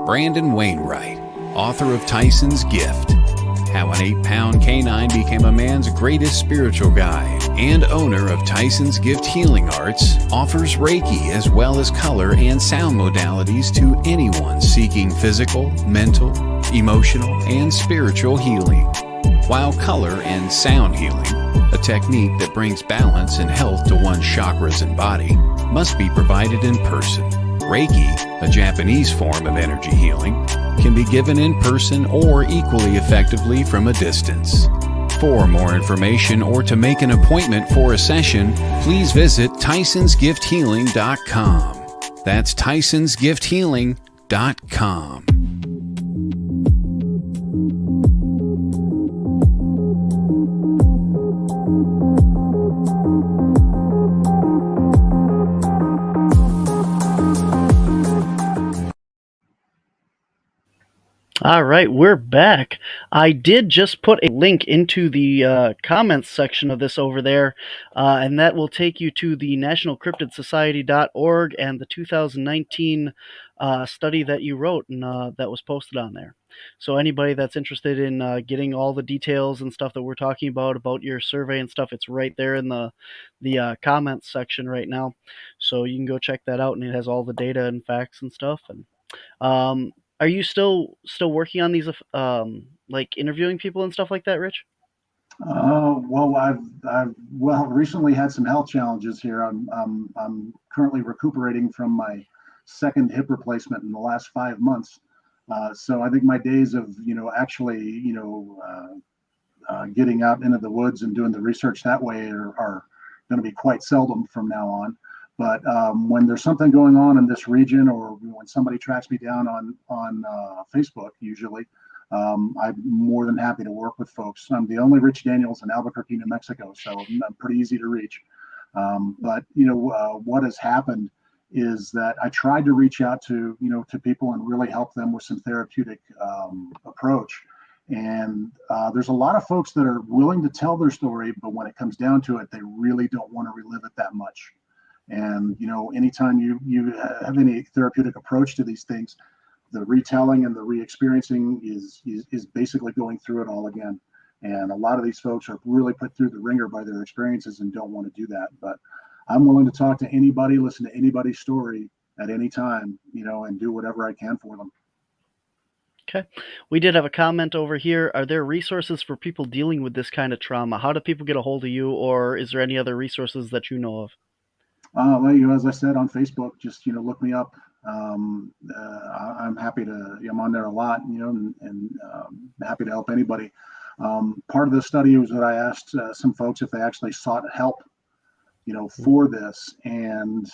Brandon Wainwright, author of Tyson's Gift, How an 8-Pound Canine Became a Man's Greatest Spiritual Guide, and owner of Tyson's Gift Healing Arts, offers Reiki as well as color and sound modalities to anyone seeking physical, mental, emotional, and spiritual healing. While color and sound healing, a technique that brings balance and health to one's chakras and body, must be provided in person. Reiki, a Japanese form of energy healing, can be given in person or equally effectively from a distance. For more information or to make an appointment for a session, please visit TysonsGiftHealing.com. That's TysonsGiftHealing.com. All right, we're back. I did just put a link into the comments section of this over there, and that will take you to the nationalcryptidsociety.org and the 2019 study that you wrote and that was posted on there. So anybody that's interested in getting all the details and stuff that we're talking about your survey and stuff, it's right there in the comments section right now. So you can go check that out, and it has all the data and facts and stuff. And are you still working on these, like interviewing people and stuff like that, Rich? Well, I've recently had some health challenges here. I'm currently recuperating from my second hip replacement in the last 5 months. So I think my days of actually getting out into the woods and doing the research that way are going to be quite seldom from now on. But when there's something going on in this region, or when somebody tracks me down on Facebook, usually, I'm more than happy to work with folks. I'm the only Rich Daniels in Albuquerque, New Mexico, so I'm pretty easy to reach. But what has happened is that I tried to reach out to people and really help them with some therapeutic approach. And there's a lot of folks that are willing to tell their story, but when it comes down to it, they really don't want to relive it that much. And anytime you have any therapeutic approach to these things, the retelling and the re-experiencing is basically going through it all again. And a lot of these folks are really put through the ringer by their experiences and don't want to do that. But I'm willing to talk to anybody, listen to anybody's story at any time, and do whatever I can for them. Okay. We did have a comment over here. Are there resources for people dealing with this kind of trauma? How do people get a hold of you, or is there any other resources that you know of? Well, as I said, on Facebook, just look me up. I'm happy to. I'm on there a lot, and happy to help anybody. Part of the study was that I asked some folks if they actually sought help, for this, and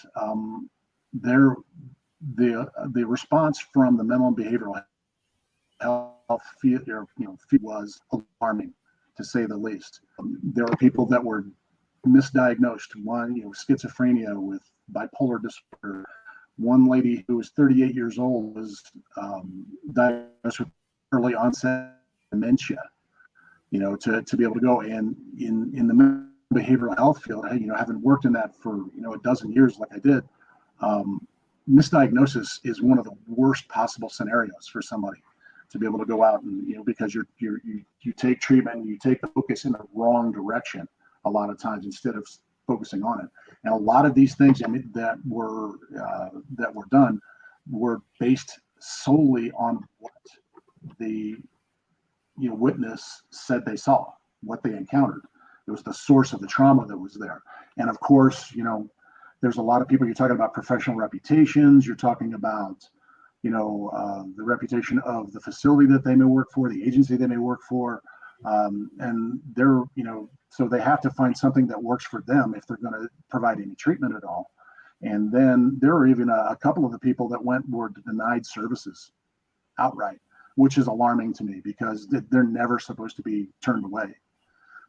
the response from the mental and behavioral health field, was alarming, to say the least. There were people that were misdiagnosed. One, schizophrenia with bipolar disorder. One lady who was 38 years old was diagnosed with early onset dementia. To be able to go, and in the behavioral health field, having worked in that for a dozen years like I did, misdiagnosis is one of the worst possible scenarios for somebody to be able to go out and because you take treatment and you take the focus in the wrong direction a lot of times instead of focusing on it. And a lot of these things that were done were based solely on what the witness said they saw, what they encountered. It was the source of the trauma that was there. And of course, there's a lot of people, you're talking about professional reputations, you're talking about the reputation of the facility that they may work for, the agency they may work for, and they're so they have to find something that works for them if they're going to provide any treatment at all. And then there are even a couple of the people that were denied services outright, which is alarming to me because they're never supposed to be turned away.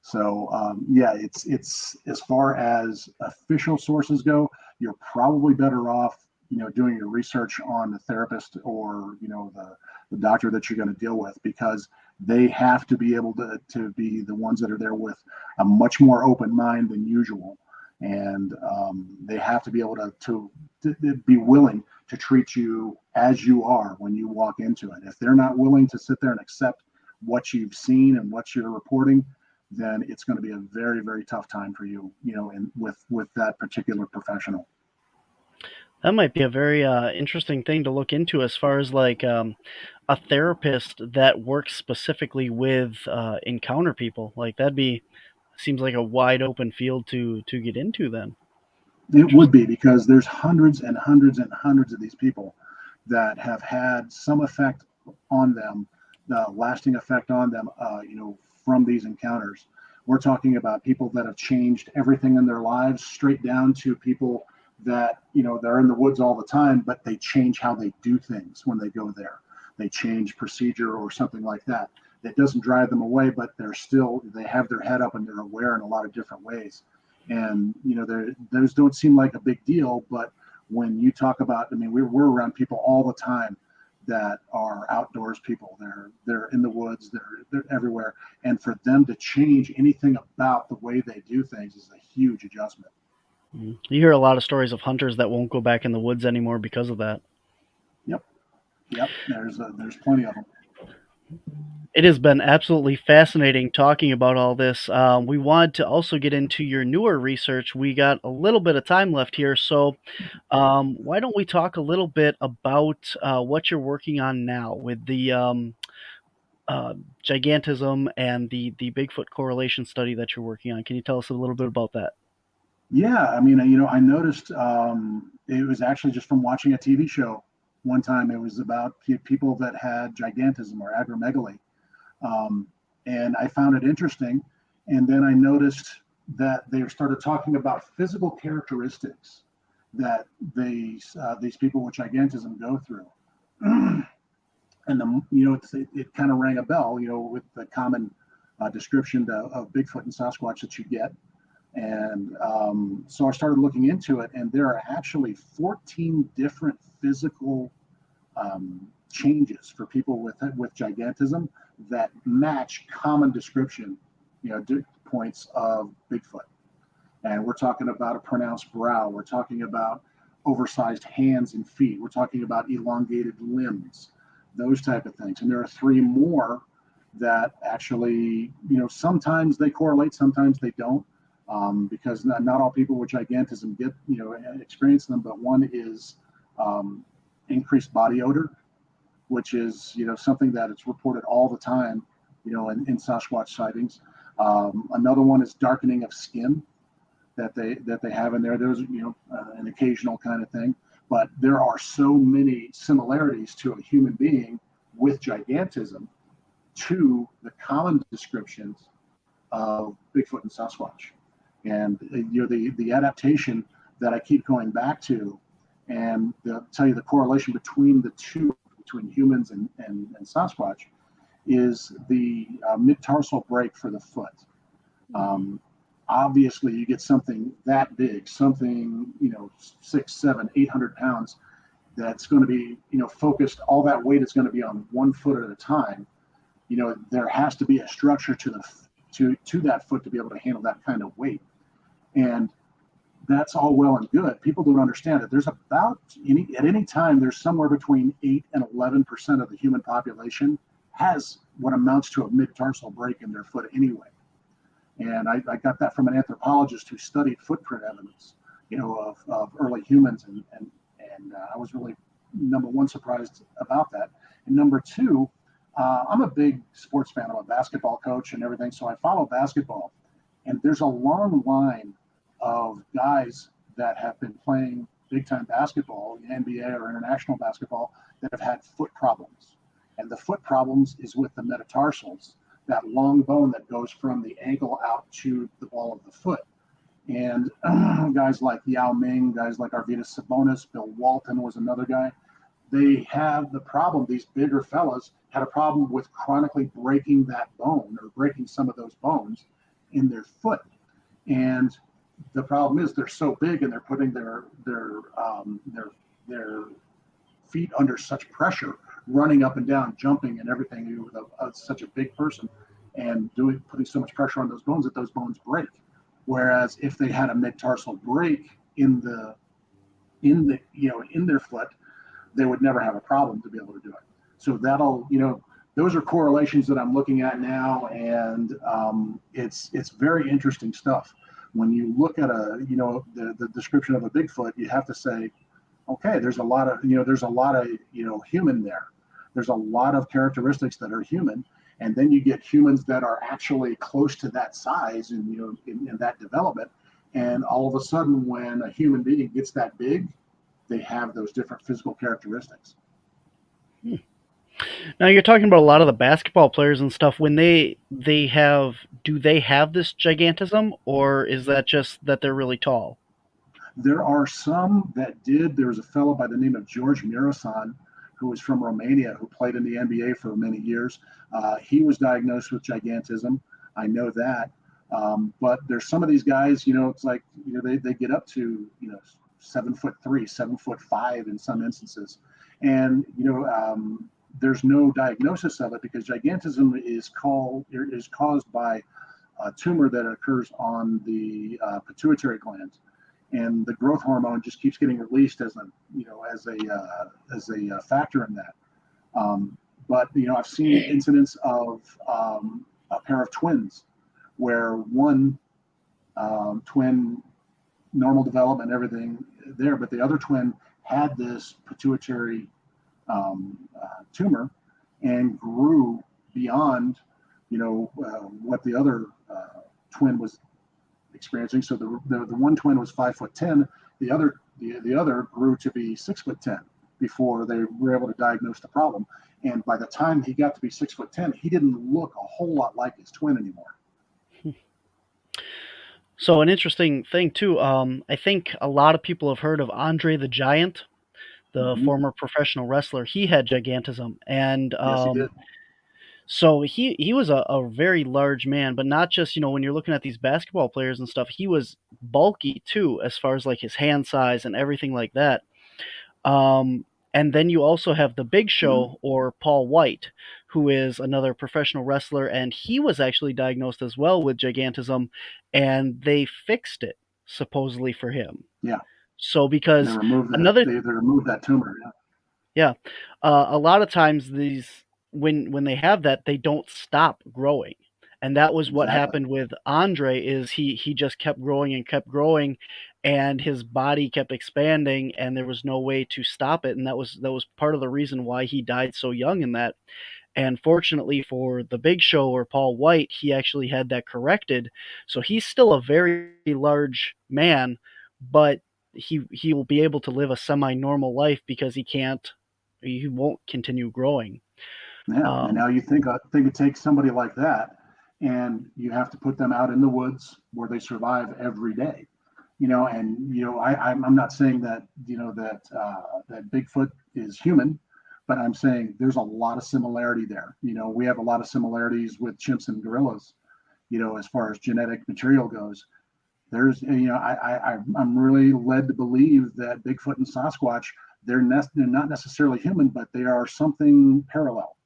So it's as far as official sources go, you're probably better off doing your research on the therapist or the doctor that you're going to deal with, because they have to be able to be the ones that are there with a much more open mind than usual, and they have to be able to be willing to treat you as you are when you walk into it. If they're not willing to sit there and accept what you've seen and what you're reporting, then it's going to be a very, very tough time for you, and with that particular professional. That might be a very interesting thing to look into as far as like a therapist that works specifically with encounter people. Like seems like a wide open field to get into then. It would be, because there's hundreds and hundreds and hundreds of these people that have had some effect on them, the lasting effect on them, from these encounters. We're talking about people that have changed everything in their lives, straight down to people that, they're in the woods all the time, but they change how they do things when they go there. They change procedure or something like that. It doesn't drive them away, but they have their head up and they're aware in a lot of different ways. And, those don't seem like a big deal, but when you talk about, we're around people all the time that are outdoors people. They're in the woods, they're everywhere. And for them to change anything about the way they do things is a huge adjustment. You hear a lot of stories of hunters that won't go back in the woods anymore because of that. Yep. There's plenty of them. It has been absolutely fascinating talking about all this. We wanted to also get into your newer research. We got a little bit of time left here, so why don't we talk a little bit about what you're working on now with the gigantism and the Bigfoot correlation study that you're working on. Can you tell us a little bit about that? Yeah, I noticed it was actually just from watching a TV show one time. It was about people that had gigantism or acromegaly. And I found it interesting. And then I noticed that they started talking about physical characteristics that these people with gigantism go through. And it kind of rang a bell, with the common description of Bigfoot and Sasquatch that you get. And so I started looking into it, and there are actually 14 different physical changes for people with gigantism that match common description, points of Bigfoot. And we're talking about a pronounced brow. We're talking about oversized hands and feet. We're talking about elongated limbs, those type of things. And there are 3 more that actually, sometimes they correlate, sometimes they don't, because not all people with gigantism get, experience them. But one is increased body odor, which is, something that it's reported all the time, in Sasquatch sightings. Another one is darkening of skin that they have in there. There's, an occasional kind of thing, but there are so many similarities to a human being with gigantism to the common descriptions of Bigfoot and Sasquatch. And the adaptation that I keep going back to, and they'll tell you the correlation between the two, between humans and Sasquatch, is the mid-tarsal break for the foot. Obviously, you get something that big, something 6, 7, 800 pounds, that's going to be focused. All that weight is going to be on one foot at a time. There has to be a structure to that foot to be able to handle that kind of weight, and that's all well and good. People don't understand it. There's about at any time there's somewhere between 8 and 11% of the human population has what amounts to a mid-tarsal break in their foot anyway. And I got that from an anthropologist who studied footprint evidence, of early humans, and I was really, number one, surprised about that. And number two, I'm a big sports fan. I'm a basketball coach and everything, so I follow basketball. And there's a long line of guys that have been playing big-time basketball, NBA or international basketball, that have had foot problems. And the foot problems is with the metatarsals, that long bone that goes from the ankle out to the ball of the foot. And guys like Yao Ming, guys like Arvydas Sabonis, Bill Walton was another guy. They have the problem, these bigger fellas had a problem with chronically breaking that bone, or breaking some of those bones in their foot. And the problem is they're so big, and they're putting their feet under such pressure, running up and down, jumping and everything, with such a big person, and putting so much pressure on those bones that those bones break. Whereas if they had a mid-tarsal break in their foot, they would never have a problem to be able to do it. So that'll, those are correlations that I'm looking at now, and it's very interesting stuff. When you look at the description of a Bigfoot, you have to say, okay, there's a lot of human there. There's a lot of characteristics that are human, and then you get humans that are actually close to that size and in that development, and all of a sudden, when a human being gets that big, they have those different physical characteristics. Now you're talking about a lot of the basketball players and stuff. When do they have this gigantism, or is that just that they're really tall? There are some that did. There was a fellow by the name of George Mirasan, who was from Romania, who played in the NBA for many years. He was diagnosed with gigantism. I know that. But there's some of these guys, it's like, they get up to, 7'3", 7'5" in some instances. And, there's no diagnosis of it because gigantism is caused by a tumor that occurs on the pituitary gland, and the growth hormone just keeps getting released as a factor in that. But I've seen incidents of a pair of twins where one twin, normal development, everything there, but the other twin had this pituitary tumor and grew beyond what the other twin was experiencing. So the one twin was 5'10", the other grew to be 6'10" before they were able to diagnose the problem. And by the time he got to be 6'10", he didn't look a whole lot like his twin anymore. So an interesting thing too. I think a lot of people have heard of Andre the Giant, the former professional wrestler. He had gigantism, and Yes, he did. so he was a very large man, but not just, when you're looking at these basketball players and stuff, he was bulky too, as far as like his hand size and everything like that. And then you also have the Big Show, or Paul White, who is another professional wrestler, and he was actually diagnosed as well with gigantism, and they fixed it supposedly for him. Yeah. So because they removed that tumor. Yeah, a lot of times when they have that, they don't stop growing, and that was what happened with Andre. Is he just kept growing and kept growing, and his body kept expanding, and there was no way to stop it, and that was part of the reason why he died so young in that. And fortunately for the Big Show, or Paul White, he actually had that corrected, so he's still a very large man, but he will be able to live a semi-normal life because he won't continue growing. Yeah, and now you think it takes somebody like that, and you have to put them out in the woods where they survive every day. I'm not saying that that Bigfoot is human, but I'm saying there's a lot of similarity there. We have a lot of similarities with chimps and gorillas, as far as genetic material goes. I'm really led to believe that Bigfoot and Sasquatch, they're not necessarily human, but they are something parallel.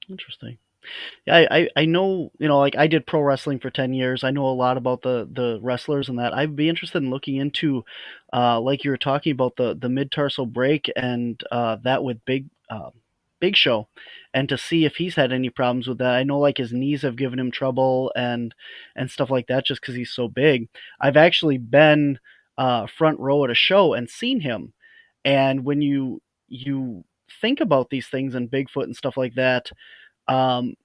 Interesting. Yeah, I know, like I did pro wrestling for 10 years. I know a lot about the wrestlers and that. I'd be interested in looking into, like you were talking about the mid-tarsal break and that with Big Show, and to see if he's had any problems with that. I know like his knees have given him trouble and stuff like that just because he's so big. I've actually been front row at a show and seen him, and when you think about these things and Bigfoot and stuff like that, um,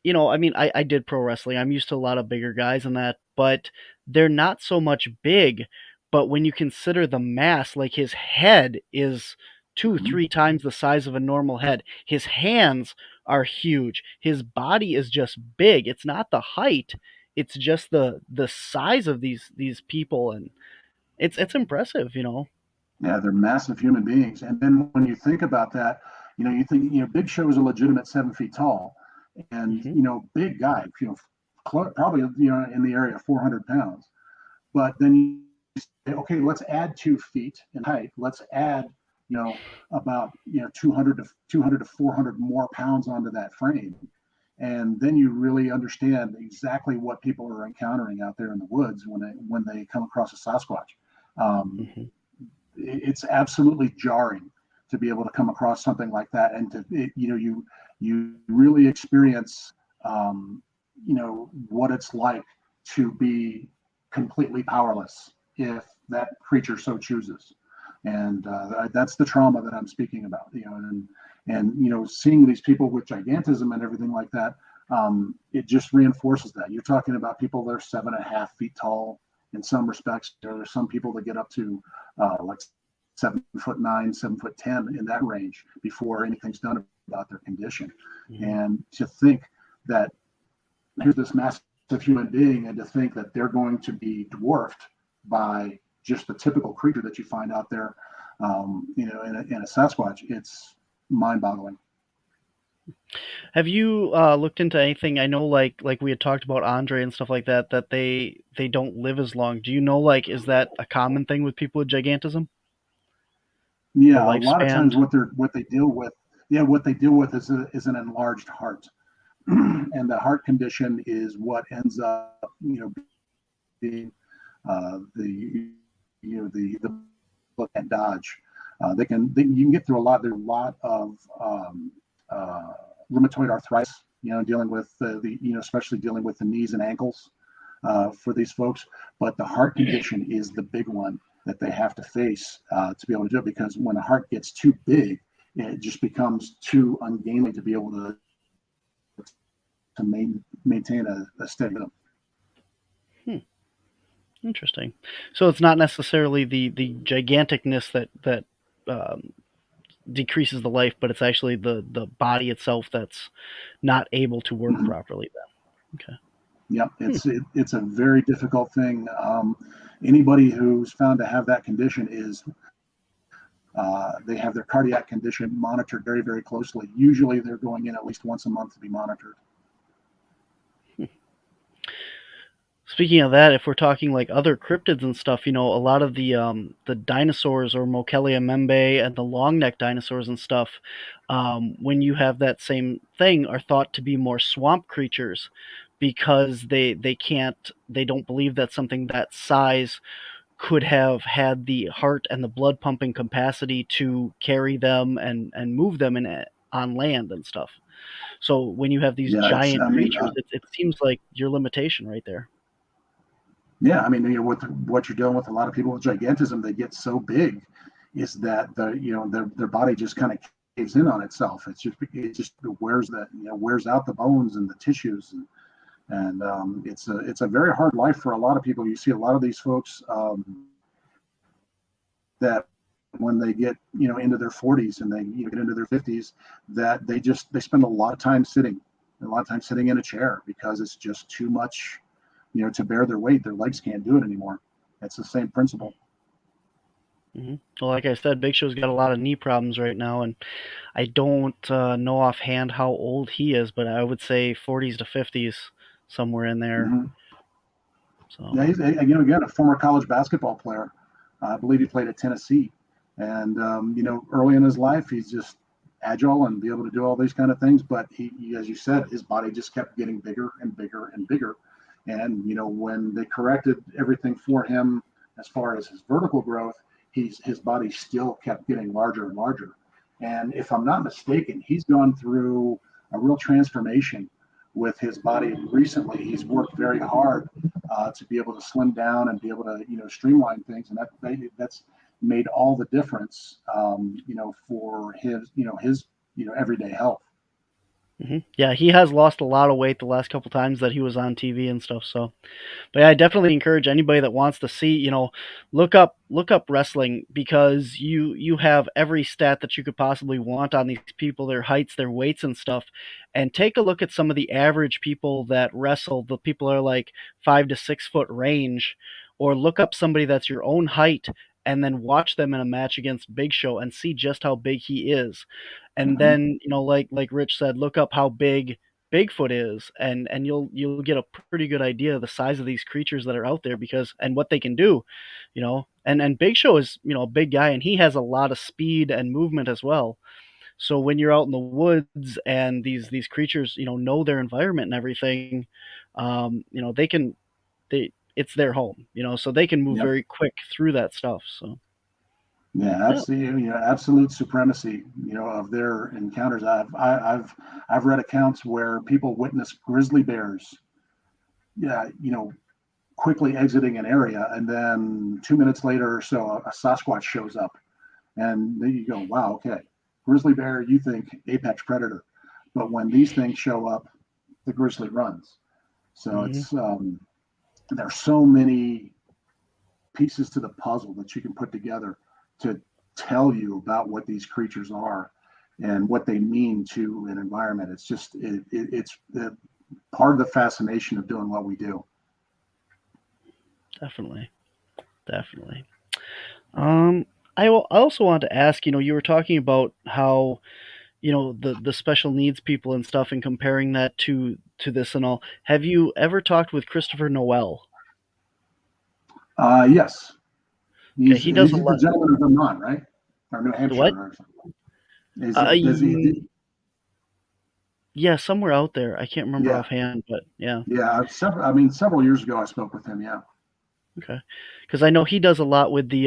I mean, I did pro wrestling. I'm used to a lot of bigger guys and that, but they're not so much big. But when you consider the mass, like his head is 2, 3 times the size of a normal head. His hands are huge. His body is just big. It's not the height. It's just the size of these people, and it's impressive. Yeah, they're massive human beings. And then when you think about that, you think, Big Show is a legitimate 7 feet tall, and big guy, probably in the area of 400 pounds. But then you say, okay, let's add 2 feet in height. Let's add about 200 to 400 more pounds onto that frame, and then you really understand exactly what people are encountering out there in the woods when they come across a Sasquatch. it's absolutely jarring to be able to come across something like that, and you really experience what it's like to be completely powerless if that creature so chooses. And that's the trauma that I'm speaking about. And seeing these people with gigantism and everything like that, it just reinforces that. You're talking about people that are 7.5 feet tall. In some respects, there are some people that get up to like 7'9", 7'10" in that range before anything's done about their condition. Mm-hmm. And to think that here's this massive human being, and to think that they're going to be dwarfed by just the typical creature that you find out there, in a Sasquatch, it's mind-boggling. Have you looked into anything? I know, like we had talked about Andre and stuff like that, that they don't live as long. Do you know, like, is that a common thing with people with gigantism? Yeah, a lot of times what they deal with is an enlarged heart, and the heart condition is what ends up, being the book and dodge. You can get through a lot. There's a lot of rheumatoid arthritis, dealing with especially dealing with the knees and ankles for these folks. But the heart condition is the big one that they have to face to be able to do it, because when the heart gets too big, it just becomes too ungainly to be able to maintain a steady rhythm. Interesting. So it's not necessarily the giganticness that decreases the life, but it's actually the body itself that's not able to work properly then. Okay. Yeah, it's a very difficult thing. Anybody who's found to have that condition they have their cardiac condition monitored very, very closely. Usually they're going in at least once a month to be monitored. Speaking of that, if we're talking like other cryptids and stuff, a lot of the dinosaurs, or Mokelia membe and the long neck dinosaurs and stuff, when you have that same thing, are thought to be more swamp creatures, because they don't believe that something that size could have had the heart and the blood pumping capacity to carry them and move them on land and stuff. So when you have these giant creatures, it seems like your limitation right there. Yeah, I mean, what you're dealing with, a lot of people with gigantism, they get so big, is that their body just kind of caves in on itself. It just wears out the bones and the tissues, and it's a very hard life for a lot of people. You see a lot of these folks that when they get into their 40s and they get into their 50s, that they spend a lot of time sitting in a chair, because it's just too much. To bear their weight, their legs can't do it anymore. It's the same principle. Mm-hmm. Well, like I said, Big Show's got a lot of knee problems right now, and I don't know offhand how old he is, but I would say 40s to 50s, somewhere in there. Mm-hmm. So. Yeah, he's again a former college basketball player. I believe he played at Tennessee, and early in his life, he's just agile and be able to do all these kind of things. But he, as you said, his body just kept getting bigger and bigger and bigger. And when they corrected everything for him as far as his vertical growth, his body still kept getting larger and larger. And if I'm not mistaken, he's gone through a real transformation with his body recently. He's worked very hard to be able to slim down and be able to streamline things, and that's made all the difference for his everyday health. Mm-hmm. Yeah, he has lost a lot of weight the last couple times that he was on TV and stuff. So, but yeah, I definitely encourage anybody that wants to see, look up wrestling, because you have every stat that you could possibly want on these people, their heights, their weights and stuff, and take a look at some of the average people that wrestle. The people are like 5 to 6 foot range, or look up somebody that's your own height and then watch them in a match against Big Show and see just how big he is. And then, like Rich said, look up how big Bigfoot is, and you'll get a pretty good idea of the size of these creatures that are out there, and what they can do, and Big Show is, a big guy, and he has a lot of speed and movement as well. So when you're out in the woods and these creatures, know their environment and everything, it's their home, so they can move very quick through that stuff. So. Yeah, Yeah. absolutely. Absolute supremacy, of their encounters. I've read accounts where people witness grizzly bears, yeah, quickly exiting an area, and then 2 minutes later or so, a Sasquatch shows up, and then you go, wow, okay, grizzly bear, you think apex predator, but when these things show up, the grizzly runs. So Hmm. it's there's so many pieces to the puzzle that you can put together to tell you about what these creatures are and what they mean to an environment. It's just it's part of the fascination of doing what we do. Definitely. Definitely. Um, I also wanted to ask, you were talking about how, the special needs people and stuff and comparing that to this and all. Have you ever talked with Christopher Noel? Yes, Okay, he's he does a he's the lot. gentleman of Vermont, right? Or New The Hampshire, what? or something. Is Uh, it, does he? y- yeah, somewhere out there. I can't remember Yeah, offhand, but yeah. yeah. Several years ago, I spoke with him. Yeah. Okay, because I know he does a lot with the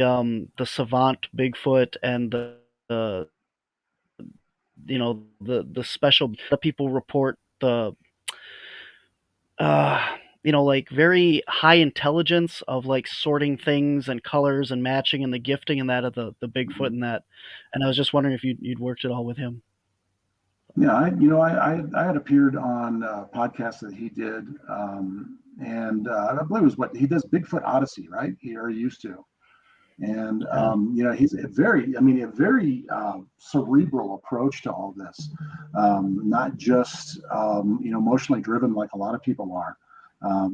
savant Bigfoot and the the special the people report the uh like very high intelligence of like sorting things and colors and matching and the gifting and that of the Bigfoot and that. And I was just wondering if you'd worked at all with him. Yeah, I had appeared on a podcast that he did, and I believe it was what he does, Bigfoot Odyssey, right? He used to, and Yeah. he's a very cerebral approach to all this, not just emotionally driven like a lot of people are.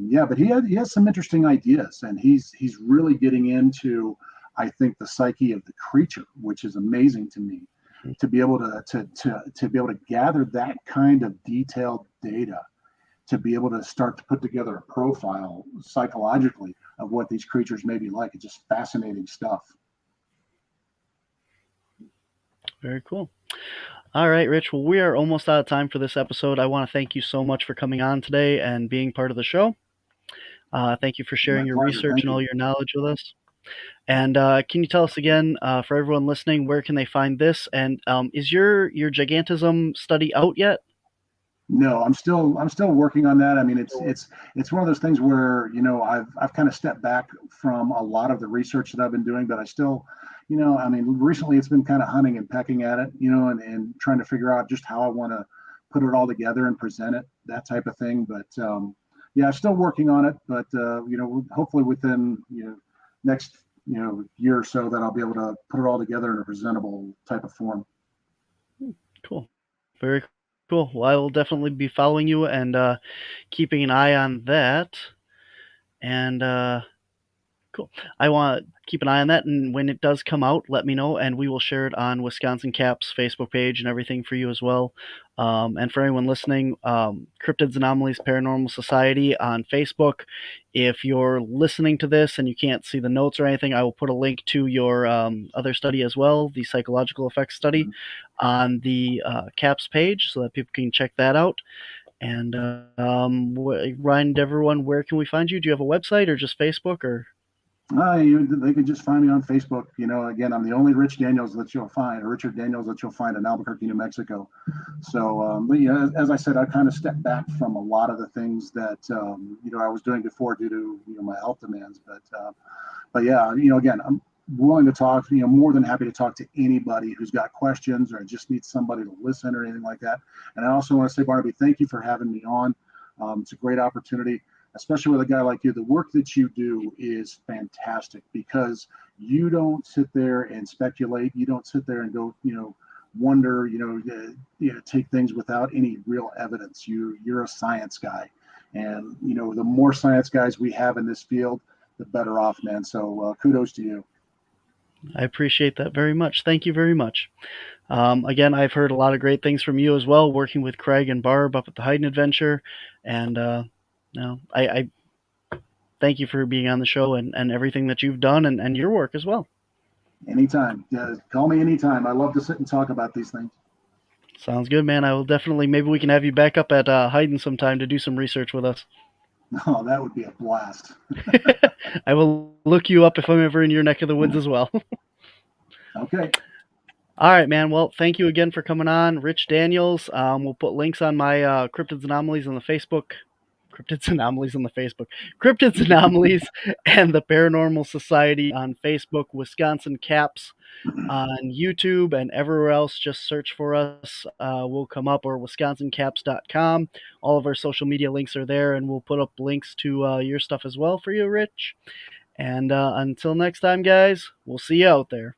Yeah, but he has some interesting ideas, and he's really getting into, I think, the psyche of the creature, which is amazing to me, to be able to be able to gather that kind of detailed data, to be able to start to put together a profile psychologically of what these creatures may be like. It's just fascinating stuff. Very cool. All right, Rich. Well, we are almost out of time for this episode. I want to thank you so much for coming on today and being part of the show. Thank you for My sharing your pleasure. research Thank and all you. your knowledge with us. And can you tell us again, for everyone listening, where can they find this? And is your gigantism study out yet? No, I'm still working on that. I mean, it's one of those things where I've kind of stepped back from a lot of the research that I've been doing, but I still, I mean, recently it's been kind of hunting and pecking at it, and trying to figure out just how I want to put it all together and present it, that type of thing. But yeah, I'm still working on it. But hopefully within next year or so, that I'll be able to put it all together in a presentable type of form. Cool. Very cool. Well, I will definitely be following you and keeping an eye on that. And cool. I want to keep an eye on that, and when it does come out, let me know, and we will share it on Wisconsin Cap's Facebook page and everything for you as well. And for anyone listening, Cryptids Anomalies Paranormal Society on Facebook. If you're listening to this and you can't see the notes or anything, I will put a link to your other study as well, the psychological effects study, on the Cap's page so that people can check that out. And remind everyone, where can we find you? Do you have a website or just Facebook or? They could just find me on Facebook. Again, I'm the only Rich Daniels that you'll find, or Richard Daniels that you'll find in Albuquerque, New Mexico. So, but yeah, as I said, I kind of stepped back from a lot of the things that I was doing before due to my health demands. But yeah, again, I'm willing to talk. More than happy to talk to anybody who's got questions or just needs somebody to listen or anything like that. And I also want to say, Barnaby, thank you for having me on. It's a great opportunity, especially with a guy like you. The work that you do is fantastic because you don't sit there and speculate. You don't sit there and go, wonder, take things without any real evidence. You're a science guy, and the more science guys we have in this field, the better off, man. So kudos to you. I appreciate that very much. Thank you very much. Again, I've heard a lot of great things from you as well, working with Craig and Barb up at the Hayden Adventure. And I thank you for being on the show and everything that you've done and your work as well. Anytime. Yeah, call me anytime. I love to sit and talk about these things. Sounds good, man. I will definitely, maybe we can have you back up at Hayden sometime to do some research with us. Oh, that would be a blast. I will look you up if I'm ever in your neck of the woods as well. Okay. All right, man. Well, thank you again for coming on, Rich Daniels. We'll put links on my Cryptids Anomalies on the Facebook. Cryptids Anomalies on the Facebook. Cryptids Anomalies and the Paranormal Society on Facebook. Wisconsin Caps on YouTube and everywhere else. Just search for us. We'll come up, or wisconsincaps.com. All of our social media links are there, and we'll put up links to your stuff as well for you, Rich. And until next time, guys, we'll see you out there.